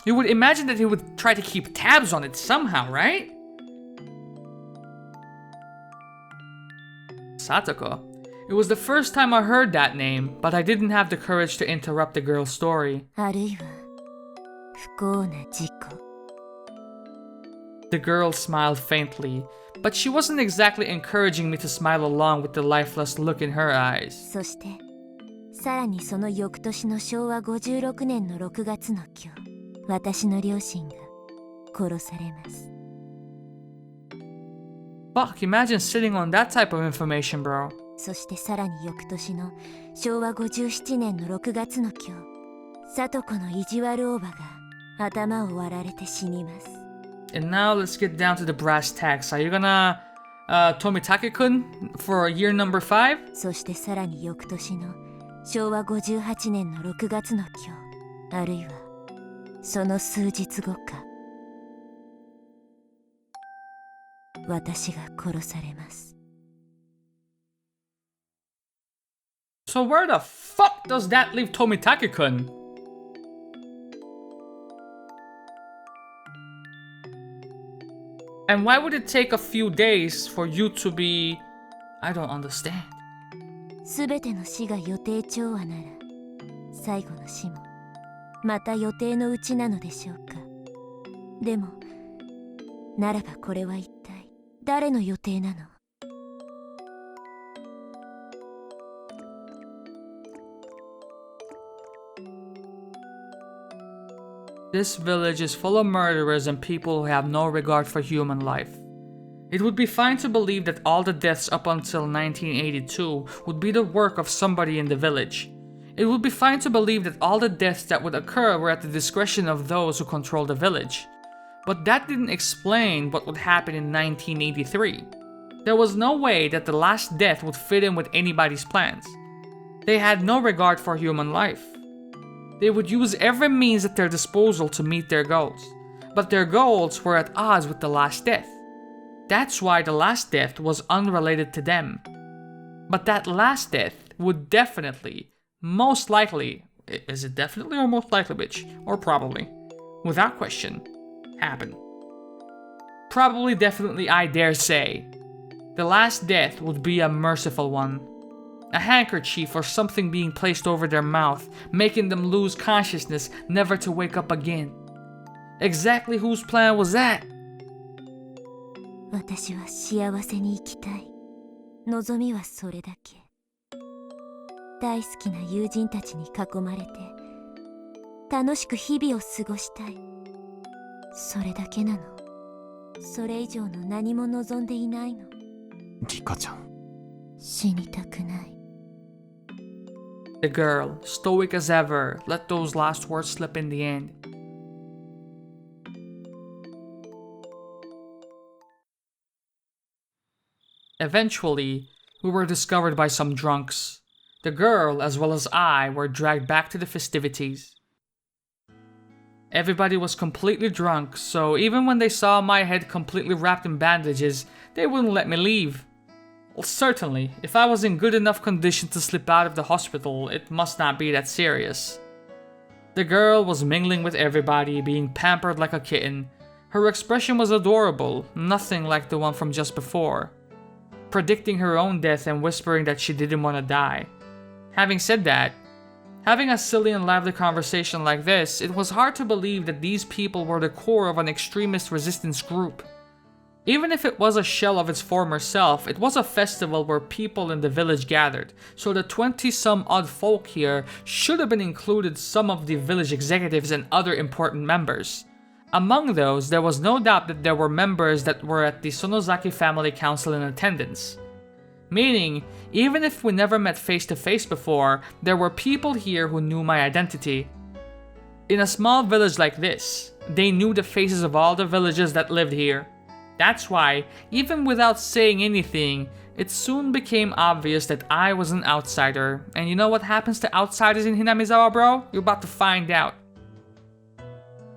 you would imagine that he would try to keep tabs on it somehow, right? Satoko. It was the first time I heard that name, but I didn't have the courage to interrupt the girl's story. あるいは不幸な事故。 The girl smiled faintly, but she wasn't exactly encouraging me to smile along with the lifeless look in her eyes. そしてさらにその翌年の昭和56年の6月の今日、私の両親が殺されます。 Fuck, imagine sitting on that type of information, bro. そしてさらに翌年の昭和57年の6月の今日、聡子の意地悪おばが頭を割られて死にます。 And now let's get down to the brass tacks. Are you gonna Tomitake-kun for year number 5? そしてさらに翌年の昭和58年の6月の今日、あるいはその数日後か、私が殺されます。 So where the fuck does that leave Tomitake-kun? And why would it take a few days for you to be... I don't understand. すべての死が予定調和なら、最後の死もまた予定のうちなのでしょうか。でもならばこれは一体誰の予定なの？ This village is full of murderers and people who have no regard for human life. It would be fine to believe that all the deaths up until 1982 would be the work of somebody in the village. It would be fine to believe that all the deaths that would occur were at the discretion of those who control the village. But that didn't explain what would happen in 1983. There was no way that the last death would fit in with anybody's plans. They had no regard for human life. They would use every means at their disposal to meet their goals, but their goals were at odds with the last death. That's why the last death was unrelated to them. But that last death would definitely, most likely, is it definitely or most likely, bitch? Or probably, without question, happen. Probably, definitely, I dare say. The last death would be a merciful one. A handkerchief or something being placed over their mouth, making them lose consciousness, never to wake up again. Exactly whose plan was that? 私は幸せに生きたい。望みはそれだけ。大好きな友人たちに囲まれて、楽しく日々を過ごしたい。それだけなの。それ以上の何も望んでいないの。リカちゃん。死にたくない。 The girl, stoic as ever, let those last words slip in the end. Eventually, we were discovered by some drunks. The girl, as well as I, were dragged back to the festivities. Everybody was completely drunk, so even when they saw my head completely wrapped in bandages, they wouldn't let me leave. Well, certainly, if I was in good enough condition to slip out of the hospital, it must not be that serious. The girl was mingling with everybody, being pampered like a kitten. Her expression was adorable, nothing like the one from just before. Predicting her own death and whispering that she didn't want to die. Having said that, having a silly and lively conversation like this, it was hard to believe that these people were the core of an extremist resistance group. Even if it was a shell of its former self, it was a festival where people in the village gathered, so the 20-some odd folk here should have been included some of the village executives and other important members. Among those, there was no doubt that there were members that were at the Sonozaki Family Council in attendance. Meaning, even if we never met face to face before, there were people here who knew my identity. In a small village like this, they knew the faces of all the villagers that lived here. That's why, even without saying anything, it soon became obvious that I was an outsider. And you know what happens to outsiders in Hinamizawa, bro? You're about to find out.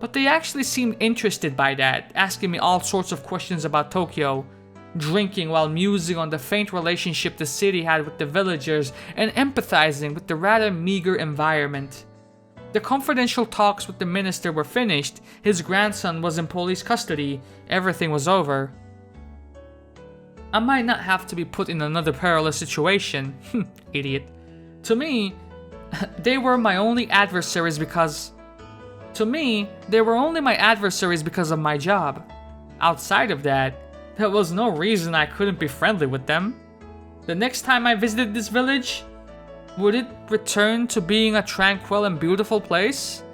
But they actually seemed interested by that, asking me all sorts of questions about Tokyo, drinking while musing on the faint relationship the city had with the villagers, and empathizing with the rather meager environment. The confidential talks with the minister were finished, his grandson was in police custody, everything was over. I might not have to be put in another perilous situation, idiot. To me, they were only my adversaries because of my job. Outside of that, there was no reason I couldn't be friendly with them. The next time I visited this village, would it return to being a tranquil and beautiful place?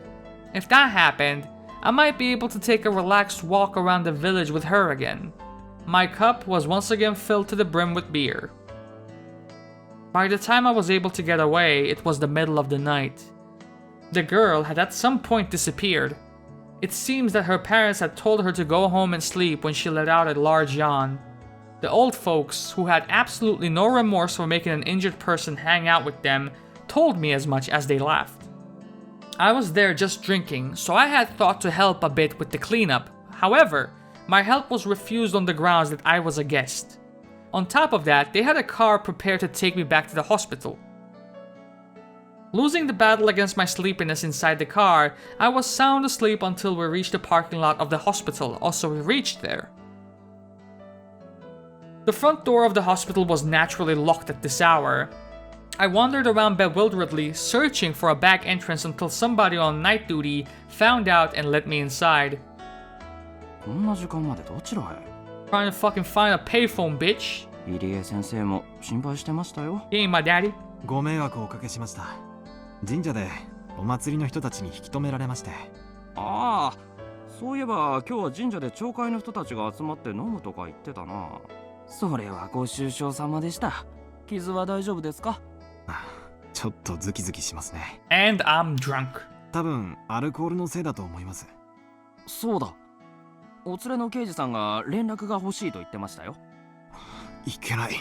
If that happened, I might be able to take a relaxed walk around the village with her again. My cup was once again filled to the brim with beer. By the time I was able to get away, it was the middle of the night. The girl had at some point disappeared. It seems that her parents had told her to go home and sleep when she let out a large yawn. The old folks, who had absolutely no remorse for making an injured person hang out with them, told me as much as they laughed. I was there just drinking, so I had thought to help a bit with the cleanup. However, my help was refused on the grounds that I was a guest. On top of that, they had a car prepared to take me back to the hospital. Losing the battle against my sleepiness inside the car, I was sound asleep until we reached the parking lot of the hospital. Also, we reached there. The front door of the hospital was naturally locked at this hour. I wandered around bewilderedly, searching for a back entrance until somebody on night duty found out and let me inside. こんな時間までどちらへ Trying to fucking find a payphone, bitch. 入江先生も心配してましたよ。 You ain't my daddy. ご迷惑をおかけしました。神社でお祭りの人たちに引き止められまして。ああ、そういえば今日は神社で町会の人たちが集まって飲むとか言ってたな。それはご愁傷様でした。傷は大丈夫ですか？ちょっとズキズキしますね。 And I'm drunk. 多分アルコールのせいだと思います。そうだ。お連れの刑事さんが連絡が欲しいと言ってましたよ。いけない。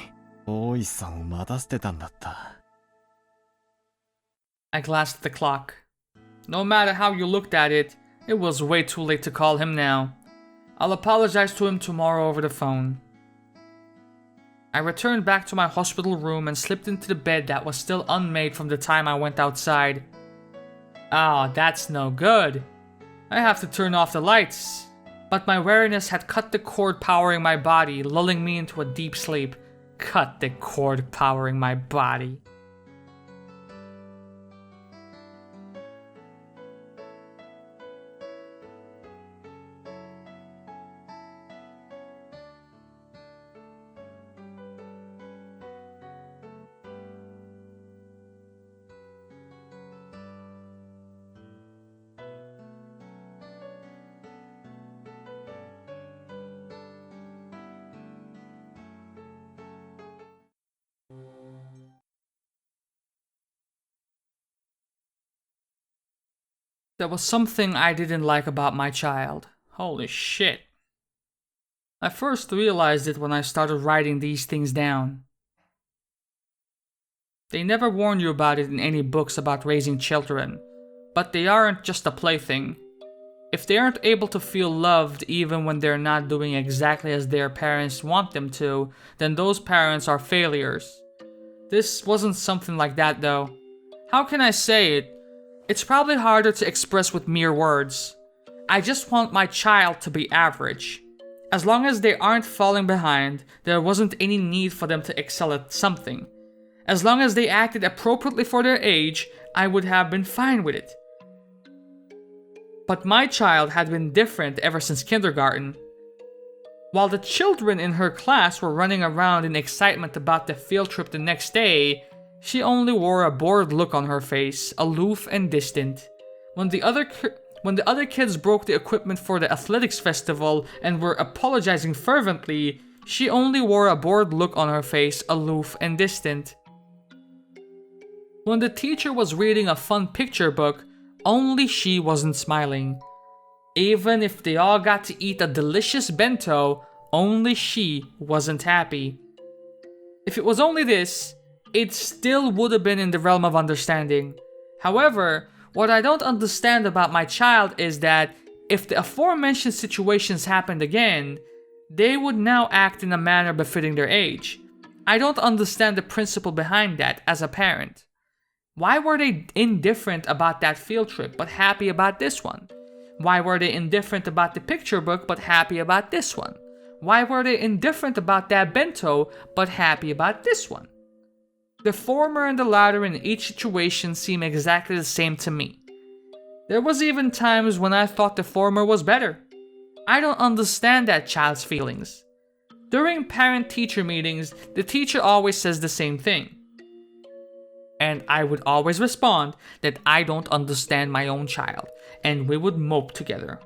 大石さんを待たせてたんだった。I glanced at the clock. No matter how you looked at it, it was way too late to call him now. I'll apologize to him tomorrow over the phone. I returned back to my hospital room and slipped into the bed that was still unmade from the time I went outside. Ah, that's no good. I have to turn off the lights. But my weariness had cut the cord powering my body, lulling me into a deep sleep. Cut the cord powering my body. There was something I didn't like about my child. Holy shit. I first realized it when I started writing these things down. They never warn you about it in any books about raising children, but they aren't just a plaything. If they aren't able to feel loved even when they're not doing exactly as their parents want them to, then those parents are failures. This wasn't something like that though. How can I say it? It's probably harder to express with mere words. I just want my child to be average. As long as they aren't falling behind, there wasn't any need for them to excel at something. As long as they acted appropriately for their age, I would have been fine with it. But my child had been different ever since kindergarten. While the children in her class were running around in excitement about the field trip the next day, she only wore a bored look on her face, aloof and distant. When the other kids broke the equipment for the athletics festival and were apologizing fervently, she only wore a bored look on her face, aloof and distant. When the teacher was reading a fun picture book, only she wasn't smiling. Even if they all got to eat a delicious bento, only she wasn't happy. If it was only this, it still would have been in the realm of understanding. However, what I don't understand about my child is that if the aforementioned situations happened again, they would now act in a manner befitting their age. I don't understand the principle behind that as a parent. Why were they indifferent about that field trip but happy about this one? Why were they indifferent about the picture book but happy about this one? Why were they indifferent about that bento but happy about this one? The former and the latter in each situation seem exactly the same to me. There was even times when I thought the former was better. I don't understand that child's feelings. During parent-teacher meetings, the teacher always says the same thing. And I would always respond that I don't understand my own child, and we would mope together.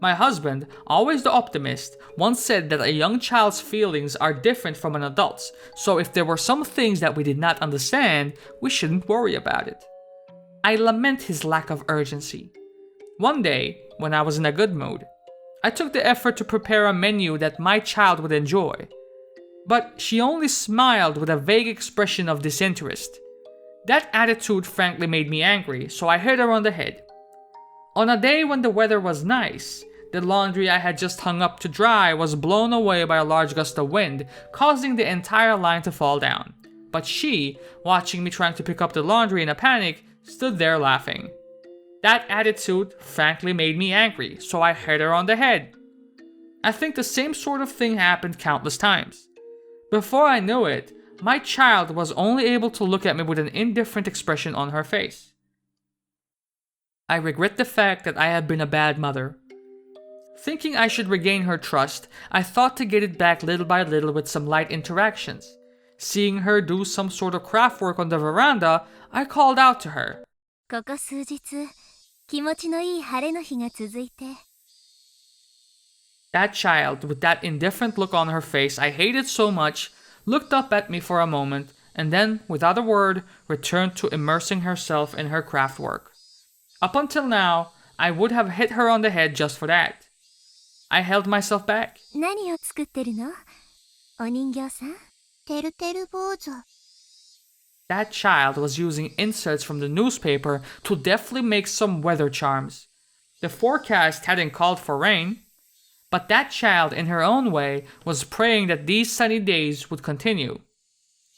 My husband, always the optimist, once said that a young child's feelings are different from an adult's, so if there were some things that we did not understand, we shouldn't worry about it. I lament his lack of urgency. One day, when I was in a good mood. I took the effort to prepare a menu that my child would enjoy. But she only smiled with a vague expression of disinterest. That attitude frankly made me angry, so I hit her on the head. On a day when the weather was nice, the laundry I had just hung up to dry was blown away by a large gust of wind, causing the entire line to fall down. But she, watching me trying to pick up the laundry in a panic, stood there laughing. That attitude frankly made me angry, so I hit her on the head. I think the same sort of thing happened countless times. Before I knew it, my child was only able to look at me with an indifferent expression on her face. I regret the fact that I have been a bad mother. Thinking I should regain her trust, I thought to get it back little by little with some light interactions. Seeing her do some sort of craft work on the veranda, I called out to her. ここ数日、気持ちのいい晴れの日が続いて。 That child, with that indifferent look on her face I hated so much, looked up at me for a moment, and then, without a word, returned to immersing herself in her craft work. Up until now, I would have hit her on the head just for that. I held myself back. 何を作ってるの？お人形さん？てるてる坊主。 That child was using inserts from the newspaper to deftly make some weather charms. The forecast hadn't called for rain, but that child, in her own way, was praying that these sunny days would continue.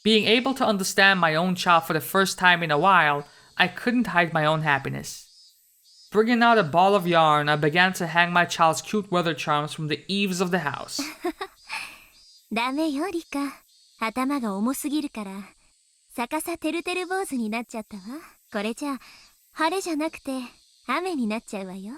Being able to understand my own child for the first time in a while, I couldn't hide my own happiness. Bringing out a ball of yarn, I began to hang my child's cute weather charms from the eaves of the house. ダメよリカ。頭が重すぎるから。逆さてるてる坊主になっちゃったわ。これじゃ晴れじゃなくて雨になっちゃうわよ。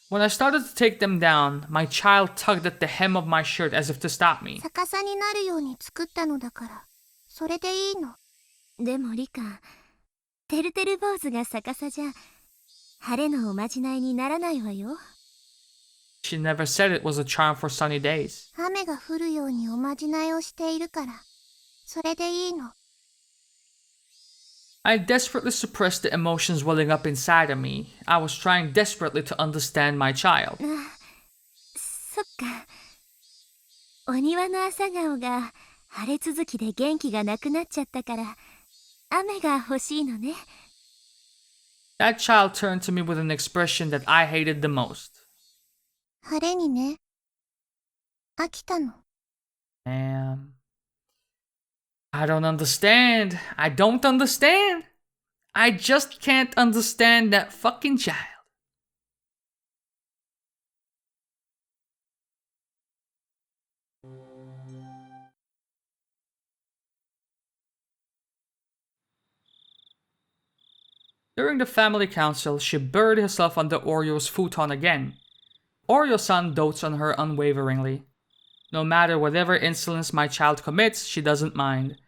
When I started to take them down, my child tugged at the hem of my shirt as if to stop me. 逆さになるように作ったのだから、それでいいの。でもリカ、てるてる坊主が逆さじゃ晴れのおまじないにならないわよ。 She never said it was a charm for sunny days. 雨が降るようにおまじないをしているから、それでいいの。 I desperately suppressed the emotions welling up inside of me. I was trying desperately to understand my child. そっか。お庭の朝顔が晴れ続きで元気がなくなっちゃったから、雨が欲しいのね。 That child turned to me with an expression that I hated the most. 晴れにね。飽きたの。I don't understand. I don't understand. I just can't understand that fucking child. During the family council, she buried herself under Orio's futon again. Oreo-san dotes on her unwaveringly. No matter whatever insolence my child commits, she doesn't mind.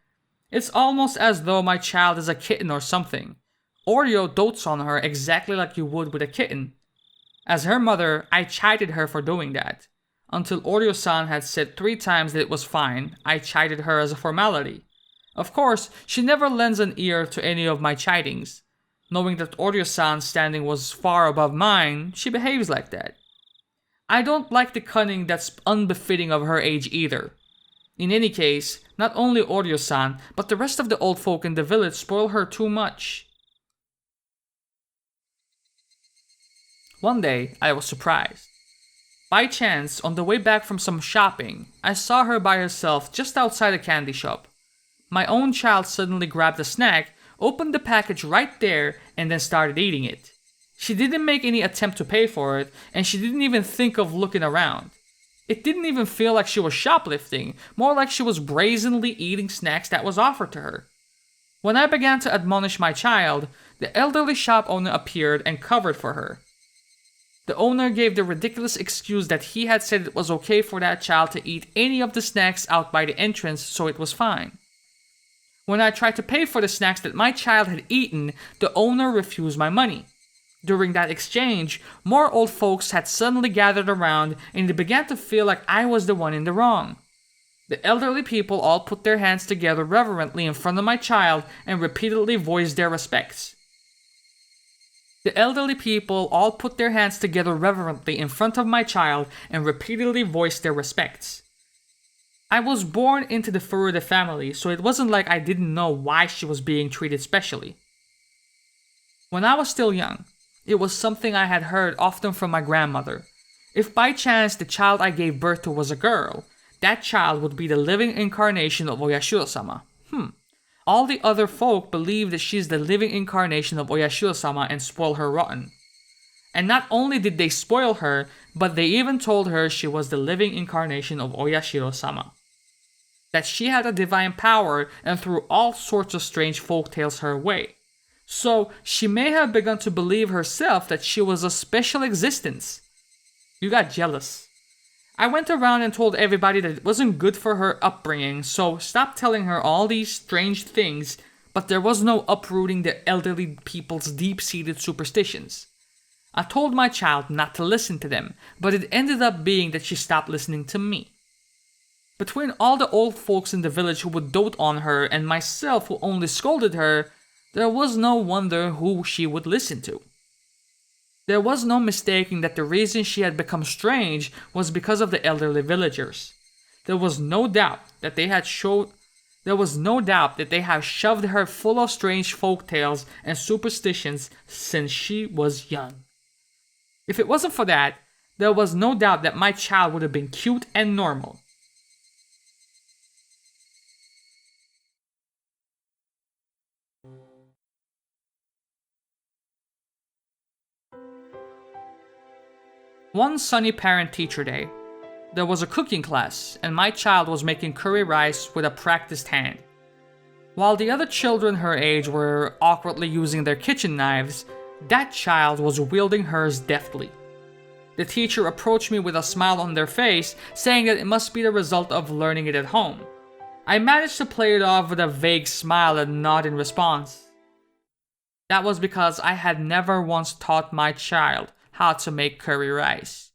It's almost as though my child is a kitten or something. Oreo dotes on her exactly like you would with a kitten. As her mother, I chided her for doing that. Until Oreo-san had said 3 times that it was fine, I chided her as a formality. Of course, she never lends an ear to any of my chidings. Knowing that Oreo-san's standing was far above mine, she behaves like that. I don't like the cunning that's unbefitting of her age either. In any case, not only Oreo-san, but the rest of the old folk in the village spoil her too much. One day, I was surprised. By chance, on the way back from some shopping, I saw her by herself just outside a candy shop. My own child suddenly grabbed a snack, opened the package right there, and then started eating it. She didn't make any attempt to pay for it, and she didn't even think of looking around. It didn't even feel like she was shoplifting, more like she was brazenly eating snacks that was offered to her. When I began to admonish my child, the elderly shop owner appeared and covered for her. The owner gave the ridiculous excuse that he had said it was okay for that child to eat any of the snacks out by the entrance, so it was fine. When I tried to pay for the snacks that my child had eaten, the owner refused my money. During that exchange, more old folks had suddenly gathered around and it began to feel like I was the one in the wrong. The elderly people all put their hands together reverently in front of my child and repeatedly voiced their respects. The elderly people all put their hands together reverently in front of my child and repeatedly voiced their respects. I was born into the Furuta family, so it wasn't like I didn't know why she was being treated specially. When I was still young, it was something I had heard often from my grandmother. If by chance the child I gave birth to was a girl, that child would be the living incarnation of Oyashiro-sama. All the other folk believe that she's the living incarnation of Oyashiro-sama and spoil her rotten. And not only did they spoil her, but they even told her she was the living incarnation of Oyashiro-sama. That she had a divine power and threw all sorts of strange folktales her way. So she may have begun to believe herself that she was a special existence. You got jealous. I went around and told everybody that it wasn't good for her upbringing, so stop telling her all these strange things, but there was no uprooting the elderly people's deep-seated superstitions. I told my child not to listen to them, but it ended up being that she stopped listening to me. Between all the old folks in the village who would dote on her and myself who only scolded her, there was no wonder who she would listen to. There was no mistaking that the reason she had become strange was because of the elderly villagers. There was no doubt that they had shoved her full of strange folk tales and superstitions since she was young. If it wasn't for that, there was no doubt that my child would have been cute and normal. One sunny parent-teacher day, there was a cooking class and my child was making curry rice with a practiced hand. While the other children her age were awkwardly using their kitchen knives, that child was wielding hers deftly. The teacher approached me with a smile on their face, saying that it must be the result of learning it at home. I managed to play it off with a vague smile and nod in response. That was because I had never once taught my child how to make curry rice.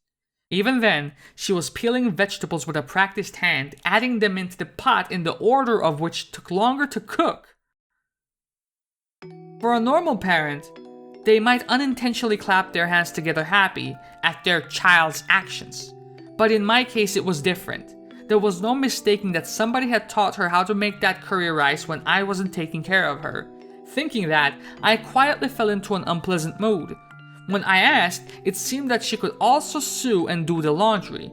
Even then, she was peeling vegetables with a practiced hand, adding them into the pot in the order of which took longer to cook. For a normal parent, they might unintentionally clap their hands together happy at their child's actions. But in my case, it was different. There was no mistaking that somebody had taught her how to make that curry rice when I wasn't taking care of her. Thinking that, I quietly fell into an unpleasant mood. When I asked, it seemed that she could also sew and do the laundry.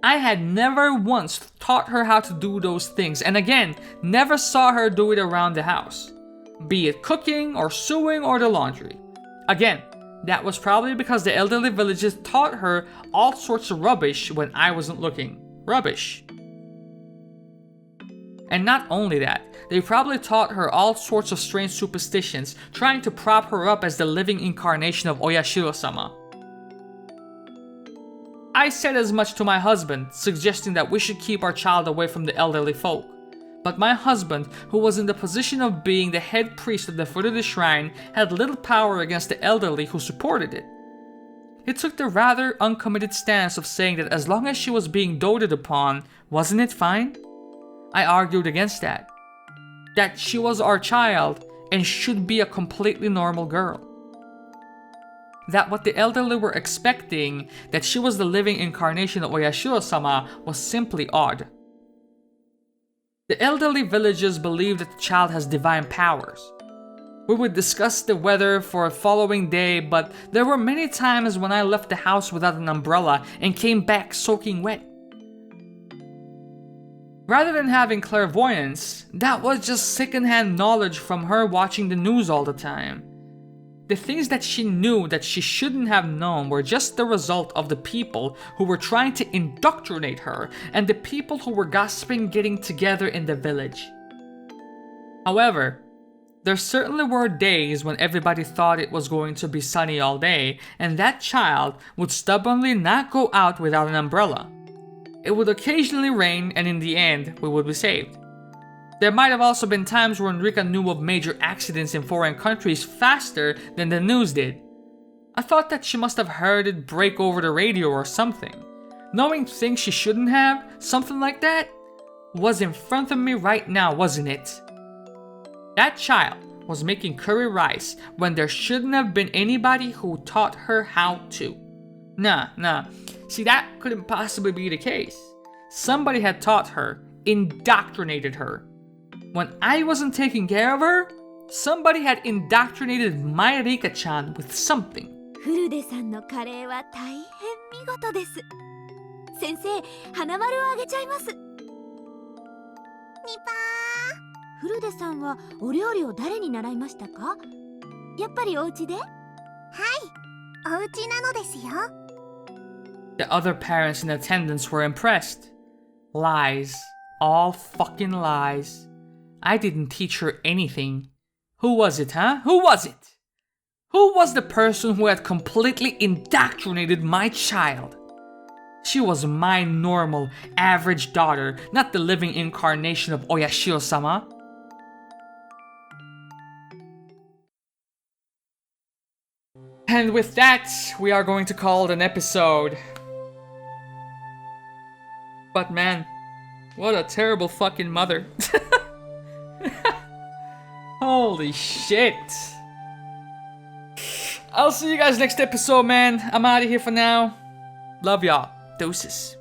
I had never once taught her how to do those things, and again, never saw her do it around the house. Be it cooking, or sewing, or the laundry. Again, that was probably because the elderly villagers taught her all sorts of rubbish when I wasn't looking. Rubbish. And not only that, they probably taught her all sorts of strange superstitions, trying to prop her up as the living incarnation of Oyashiro-sama. I said as much to my husband, suggesting that we should keep our child away from the elderly folk. But my husband, who was in the position of being the head priest of the Furuta shrine, had little power against the elderly who supported it. He took the rather uncommitted stance of saying that as long as she was being doted upon, wasn't it fine? I argued against that. That she was our child and should be a completely normal girl. That what the elderly were expecting, that she was the living incarnation of Oyashiro-sama, was simply odd. The elderly villagers believe that the child has divine powers. We would discuss the weather for a following day, but there were many times when I left the house without an umbrella and came back soaking wet. Rather than having clairvoyance, that was just secondhand knowledge from her watching the news all the time. The things that she knew that she shouldn't have known were just the result of the people who were trying to indoctrinate her and the people who were gossiping getting together in the village. However, there certainly were days when everybody thought it was going to be sunny all day and that child would stubbornly not go out without an umbrella. It would occasionally rain and in the end, we would be saved. There might have also been times when Rika knew of major accidents in foreign countries faster than the news did. I thought that she must have heard it break over the radio or something. Knowing things she shouldn't have, something like that, was in front of me right now, wasn't it? That child was making curry rice when there shouldn't have been anybody who taught her how to. Nah. See, that couldn't possibly be the case. Somebody had taught her, indoctrinated her. When I wasn't taking care of her, somebody had indoctrinated my Rika-chan with something. フルデさんのカレーは大変見事です。先生、花丸をあげちゃいます。ニパフルデさんはお料理を誰に習いましたか？やっぱりお家で？ー。はい、お家なのですよ。The other parents in attendance were impressed. Lies. All fucking lies. I didn't teach her anything. Who was it, huh? Who was it? Who was the person who had completely indoctrinated my child? She was my normal, average daughter, not the living incarnation of Oyashio-sama. And with that, we are going to call it an episode. But man, what a terrible fucking mother. Holy shit. I'll see you guys next episode, man. I'm out of here for now. Love y'all. Deuces.